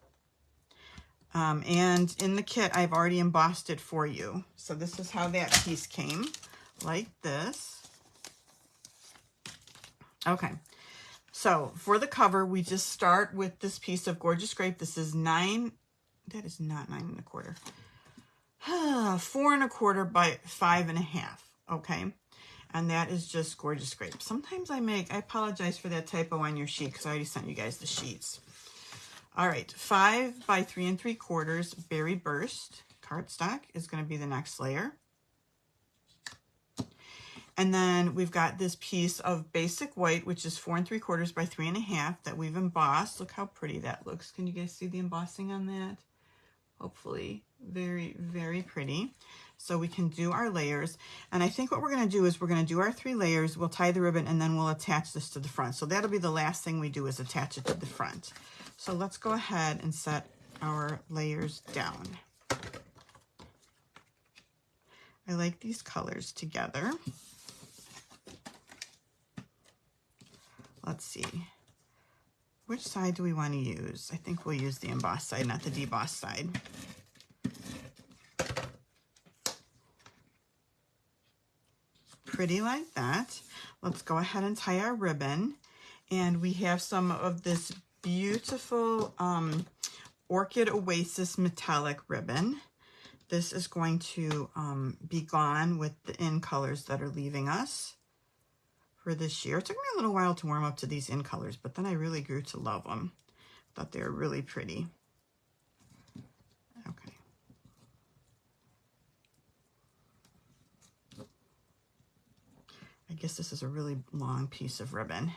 And in the kit, I've already embossed it for you. So this is how that piece came, like this. Okay. So for the cover, we just start with this piece of Gorgeous Grape. This is 9, that is not 9 1/4. 4 1/4 by 5 1/2. Okay. And that is just Gorgeous Grape. Sometimes I apologize for that typo on your sheet because I already sent you guys the sheets. All right, 5 by 3 3/4 Berry Burst cardstock is going to be the next layer. And then we've got this piece of Basic White, which is 4 3/4 by 3 1/2 that we've embossed. Look how pretty that looks. Can you guys see the embossing on that? Hopefully, very, very pretty. So we can do our layers. And I think what we're going to do is we're going to do our 3 layers. We'll tie the ribbon and then we'll attach this to the front. So that'll be the last thing we do is attach it to the front. So let's go ahead and set our layers down. I like these colors together. Let's see. Which side do we want to use? I think we'll use the embossed side, not the debossed side. Pretty like that. Let's go ahead and tie our ribbon. And we have some of this beautiful Orchid Oasis metallic ribbon. This is going to be gone with the in colors that are leaving us for this year. It took me a little while to warm up to these in colors, but then I really grew to love them. Thought they were really pretty. Okay. I guess this is a really long piece of ribbon.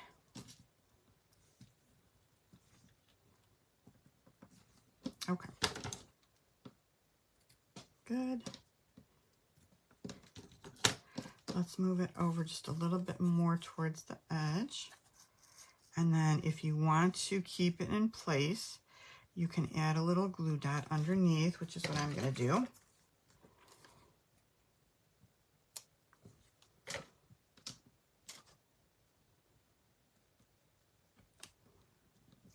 Okay. Good. Let's move it over just a little bit more towards the edge. And then if you want to keep it in place, you can add a little glue dot underneath, which is what I'm going to do.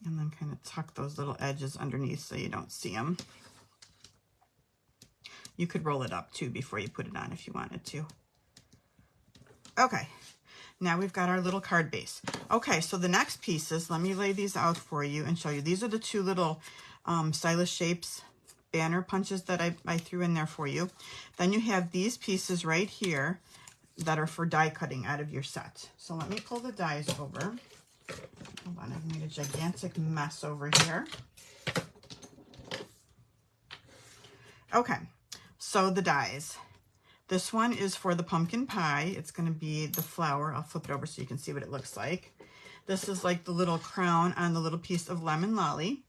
And then kind of tuck those little edges underneath so you don't see them. You could roll it up too before you put it on if you wanted to. Okay, now we've got our little card base. Okay, so the next pieces, let me lay these out for you and show you. These are the 2 little Stylish Shapes banner punches that I threw in there for you. Then you have these pieces right here that are for die cutting out of your set. So let me pull the dies over. Hold on, I've made a gigantic mess over here. Okay, so the dies. This one is for the pumpkin pie. It's going to be the flower. I'll flip it over so you can see what it looks like. This is like the little crown on the little piece of lemon lolly.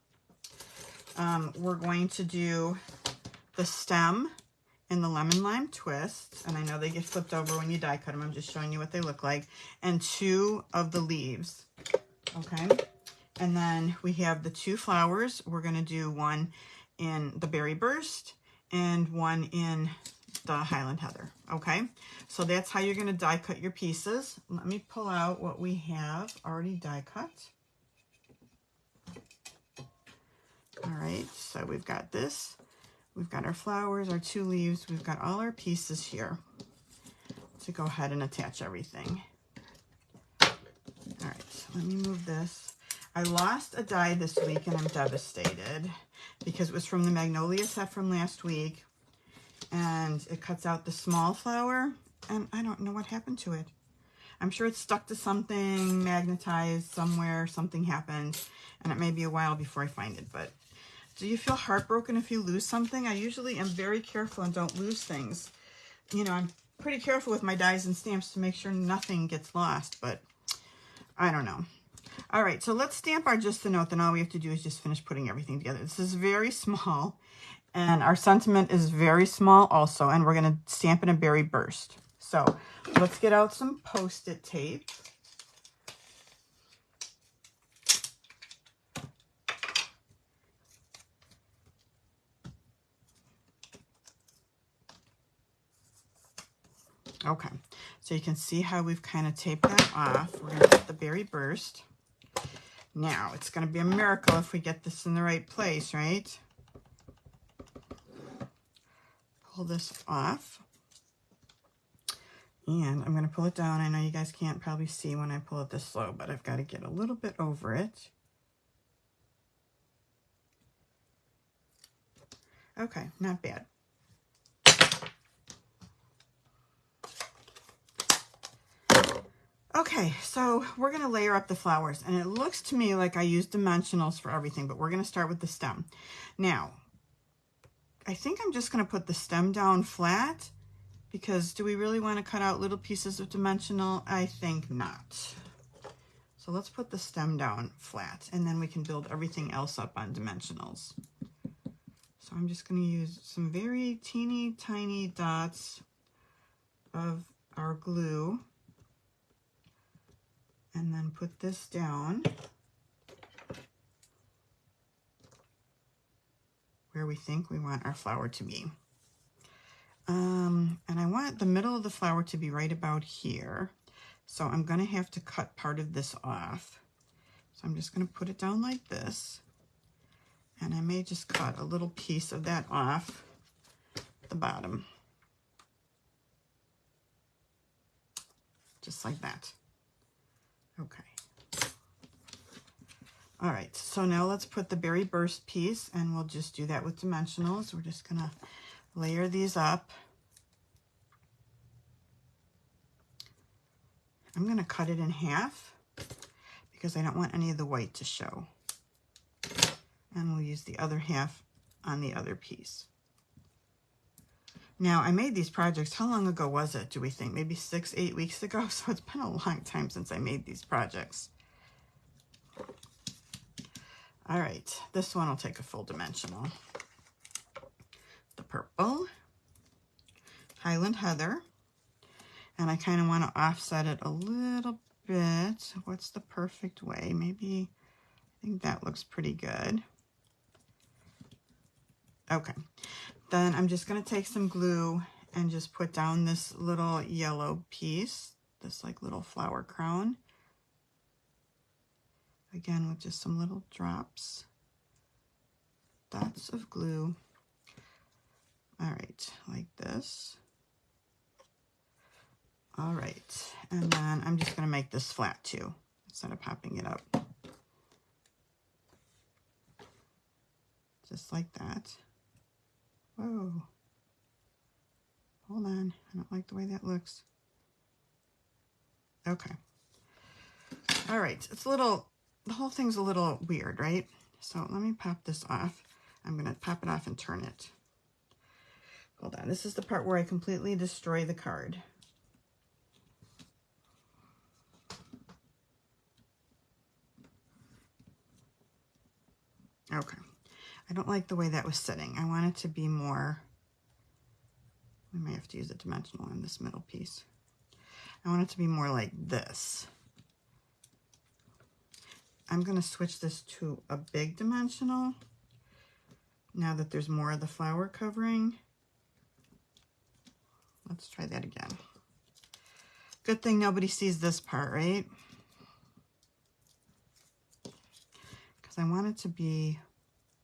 We're going to do the stem in the lemon lime twist. And I know they get flipped over when you die cut them. I'm just showing you what they look like. And 2 of the leaves. Okay. And then we have the 2 flowers. We're going to do one in the Berry Burst and one in the Highland Heather. Okay, so that's how you're going to die cut your pieces. Let me pull out what we have already die cut. All right, so we've got this. We've got our flowers, our 2 leaves. We've got all our pieces here to go ahead and attach everything. All right, let me move this. I lost a die this week and I'm devastated because it was from the Magnolia set from last week. And it cuts out the small flower, and I don't know what happened to it. I'm sure it's stuck to something, magnetized somewhere, something happened, and it may be a while before I find it. But do you feel heartbroken if you lose something? I usually am very careful and don't lose things. You know, I'm pretty careful with my dies and stamps to make sure nothing gets lost, but I don't know. All right, so let's stamp our Just the Note, then all we have to do is just finish putting everything together. This is very small. And our sentiment is very small also, and we're going to stamp in a Berry Burst. So let's get out some Post-it tape. Okay, so you can see how we've kind of taped that off. We're going to get the Berry Burst. Now, it's going to be a miracle if we get this in the right place, right? Pull this off. And I'm going to pull it down. I know you guys can't probably see when I pull it this slow, but I've got to get a little bit over it. Okay, not bad. Okay, so we're going to layer up the flowers, and it looks to me like I used dimensionals for everything, but we're going to start with the stem. Now, I think I'm just going to put the stem down flat, because do we really want to cut out little pieces of dimensional? I think not. So let's put the stem down flat, and then we can build everything else up on dimensionals. So I'm just going to use some very teeny tiny dots of our glue, and then put this down where we think we want our flower to be. And I want the middle of the flower to be right about here. So I'm going to have to cut part of this off. So I'm just going to put it down like this. And I may just cut a little piece of that off the bottom. Just like that. Okay. All right, so now let's put the berry burst piece, and we'll just do that with dimensionals. We're just gonna layer these up. I'm gonna cut it in half because I don't want any of the white to show. And we'll use the other half on the other piece. Now, I made these projects, how long ago was it, do we think? Maybe 6-8 weeks ago? So it's been a long time since I made these projects. All right, this one will take a full dimensional. The purple, Highland Heather, and I kind of want to offset it a little bit. What's the perfect way? Maybe, I think that looks pretty good. Okay, then I'm just going to take some glue and just put down this little yellow piece, this like little flower crown. Again, with just some little drops, dots of glue. All right, like this. All right, and then I'm just going to make this flat too, instead of popping it up. Just like that. Whoa. Hold on, I don't like the way that looks. Okay. All right, it's a little, the whole thing's a little weird, right? So let me pop this off. I'm going to pop it off and turn it. Hold on, this is the part where I completely destroy the card. Okay, I don't like the way that was sitting. I want it to be more, we may have to use a dimensional on this middle piece. I want it to be more like this. I'm going to switch this to a big dimensional now that there's more of the flower covering. Let's try that again. Good thing nobody sees this part, right? Because I want it to be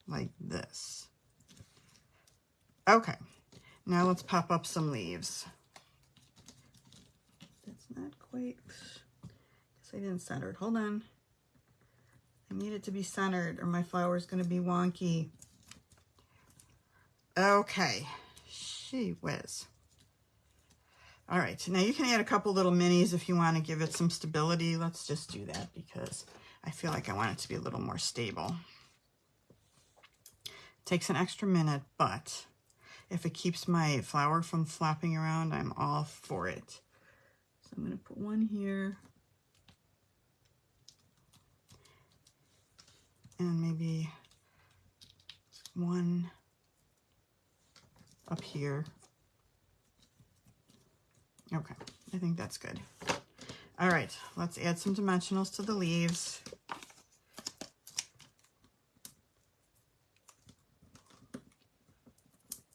like this. Okay, now let's pop up some leaves. That's not quite, guess I didn't center it. Hold on. I need it to be centered or my flower's going to be wonky. Okay, gee whiz. All right, now you can add a couple little minis if you want to give it some stability. Let's just do that because I feel like I want it to be a little more stable. It takes an extra minute, but if it keeps my flower from flopping around, I'm all for it. So I'm going to put one here. And maybe one up here. Okay, I think that's good. All right, let's add some dimensionals to the leaves.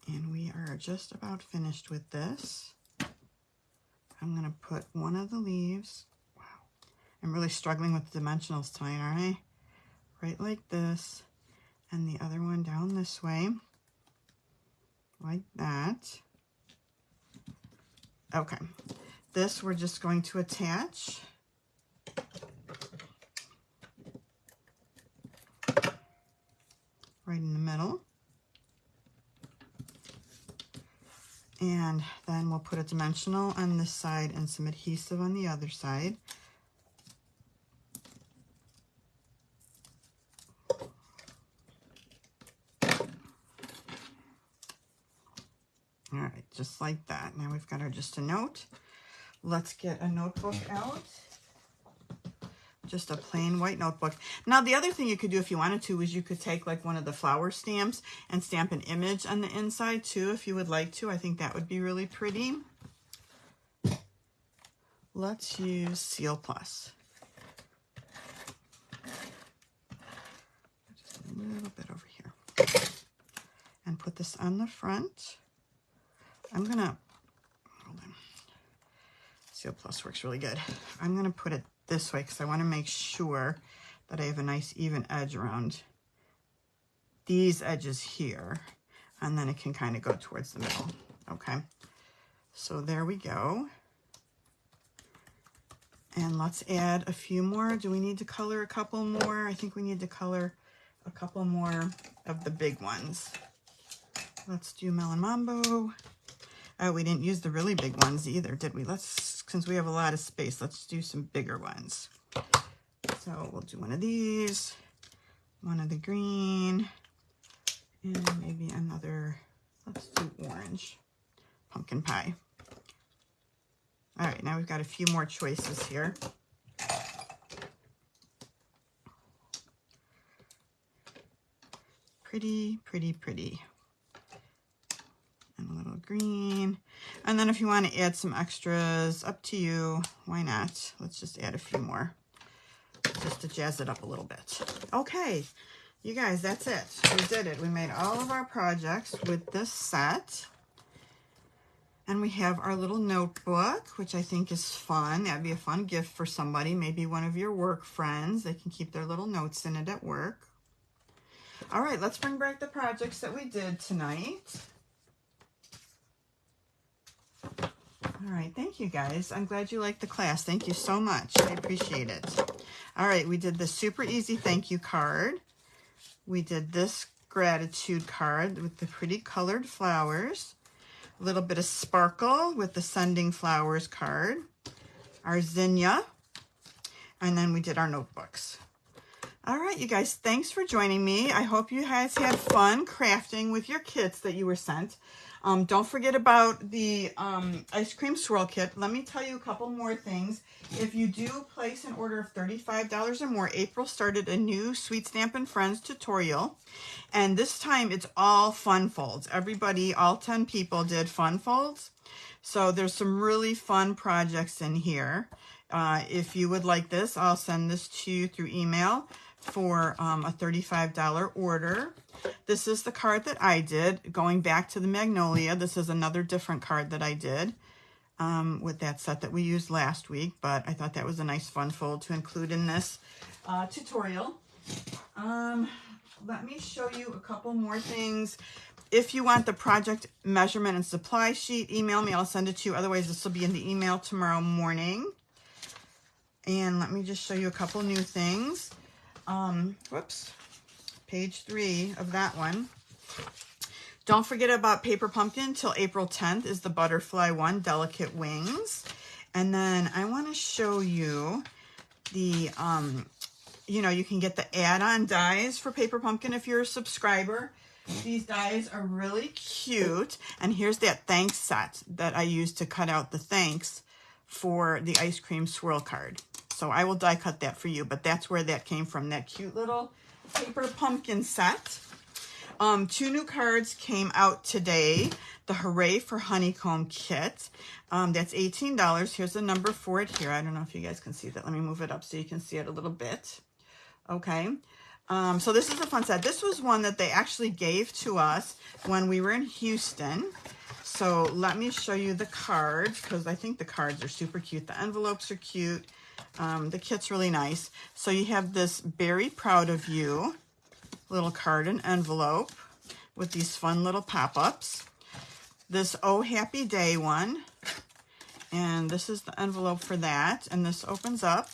And we are just about finished with this. I'm going to put one of the leaves. Wow, I'm really struggling with the dimensionals tonight, aren't I? Right like this, and the other one down this way, like that. Okay, This we're just going to attach. Right in the middle. And then we'll put a dimensional on this side and some adhesive on the other side. All right, just like that. Now we've got our just a note. Let's get a notebook out. Just a plain white notebook. Now the other thing you could do if you wanted to is you could take like one of the flower stamps and stamp an image on the inside too if you would like to. I think that would be really pretty. Let's use Seal Plus. Just a little bit over here. And put this on the front. I'm gonna, hold on. Seal Plus works really good. I'm gonna put it this way because I want to make sure that I have a nice even edge around these edges here, and then it can kind of go towards the middle. Okay, so there we go. And let's add a few more. Do we need to color a couple more? I think we need to color a couple more of the big ones. Let's do Melon Mambo. Oh, we didn't use the really big ones either, did we? Since we have a lot of space, let's do some bigger ones. So we'll do one of these, one of the green, and maybe another, let's do orange, pumpkin pie. All right, now we've got a few more choices here. Pretty, pretty, pretty. And a little green. And then if you want to add some extras, up to you. Why not? Let's just add a few more just to jazz it up a little bit. Okay, you guys, that's it. We did it. We made all of our projects with this set. And we have our little notebook, which I think is fun. That'd be a fun gift for somebody, maybe one of your work friends. They can keep their little notes in it at work. All right, let's bring back the projects that we did tonight. All right, thank you guys. I'm glad you liked the class. Thank you so much. I appreciate it. All right, we did the super easy thank you card. We did this gratitude card with the pretty colored flowers. A little bit of sparkle with the sending flowers card. Our zinnia. And then we did our notebooks. All right, you guys, thanks for joining me. I hope you guys had fun crafting with your kits that you were sent. Don't forget about the ice cream swirl kit. Let me tell you a couple more things. If you do place an order of $35 or more, April started a new Sweet Stampin' Friends tutorial. And this time it's all fun folds. Everybody, all 10 people did fun folds. So there's some really fun projects in here. If you would like this, I'll send this to you through email for a $35 order. This is the card that I did. Going back to the Magnolia, this is another different card that I did with that set that we used last week, but I thought that was a nice fun fold to include in this tutorial. Let me show you a couple more things. If you want the project measurement and supply sheet, email me. I'll send it to you. Otherwise, this will be in the email tomorrow morning. And let me just show you a couple new things. Whoops. Page 3 of that one. Don't forget about Paper Pumpkin till April 10th is the butterfly one, Delicate Wings. And then I want to show you the, you know, you can get the add-on dies for Paper Pumpkin if you're a subscriber. These dies are really cute. And here's that thanks set that I used to cut out the thanks for the ice cream swirl card. So I will die cut that for you, but that's where that came from, that cute little Paper Pumpkin set. 2 new cards came out today. The Hooray for Honeycomb kit. That's $18. Here's the number for it here. I don't know if you guys can see that. Let me move it up so you can see it a little bit. Okay. So this is a fun set. This was one that they actually gave to us when we were in Houston. So let me show you the cards because I think the cards are super cute. The envelopes are cute. The kit's really nice. So you have this Very Proud of You little card and envelope with these fun little pop-ups. This Oh Happy Day one. And this is the envelope for that. And this opens up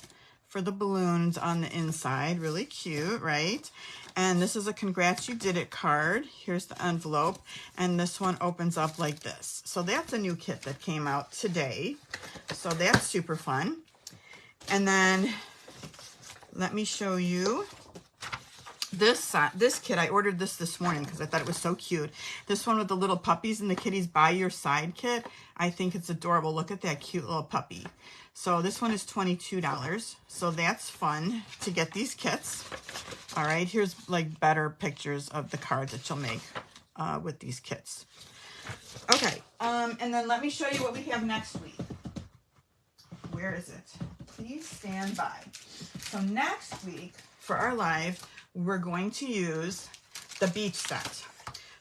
for the balloons on the inside. Really cute, right? And this is a congrats you did it card. Here's the envelope. And this one opens up like this. So that's a new kit that came out today. So that's super fun. And then let me show you this kit. I ordered this morning because I thought it was so cute. This one with the little puppies and the kitties by your side kit. I think it's adorable. Look at that cute little puppy. So this one is $22. So that's fun to get these kits. All right, here's like better pictures of the cards that you'll make with these kits. Okay, and then let me show you what we have next week. Where is it? Please stand by. So next week for our live, we're going to use the beach set.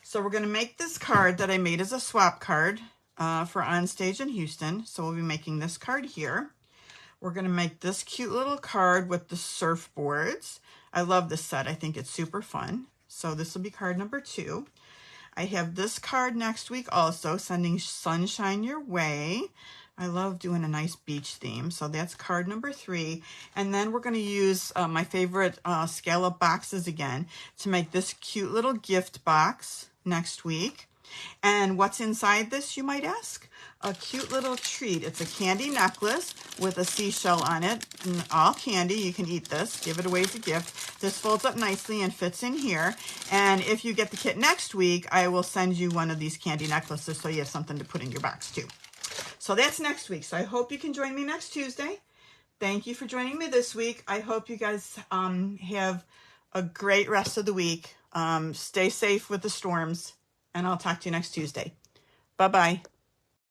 So we're going to make this card that I made as a swap card for On Stage in Houston. So we'll be making this card here. We're going to make this cute little card with the surfboards. I love this set. I think it's super fun. So this will be card number 2. I have this card next week also, Sending Sunshine Your Way. I love doing a nice beach theme. So that's card number 3. And then we're going to use my favorite scallop boxes again to make this cute little gift box next week. And what's inside this, you might ask? A cute little treat. It's a candy necklace with a seashell on it. And all candy. You can eat this. Give it away as a gift. This folds up nicely and fits in here. And if you get the kit next week, I will send you one of these candy necklaces so you have something to put in your box too. So that's next week. So I hope you can join me next Tuesday. Thank you for joining me this week. I hope you guys have a great rest of the week. Stay safe with the storms. And I'll talk to you next Tuesday. Bye-bye.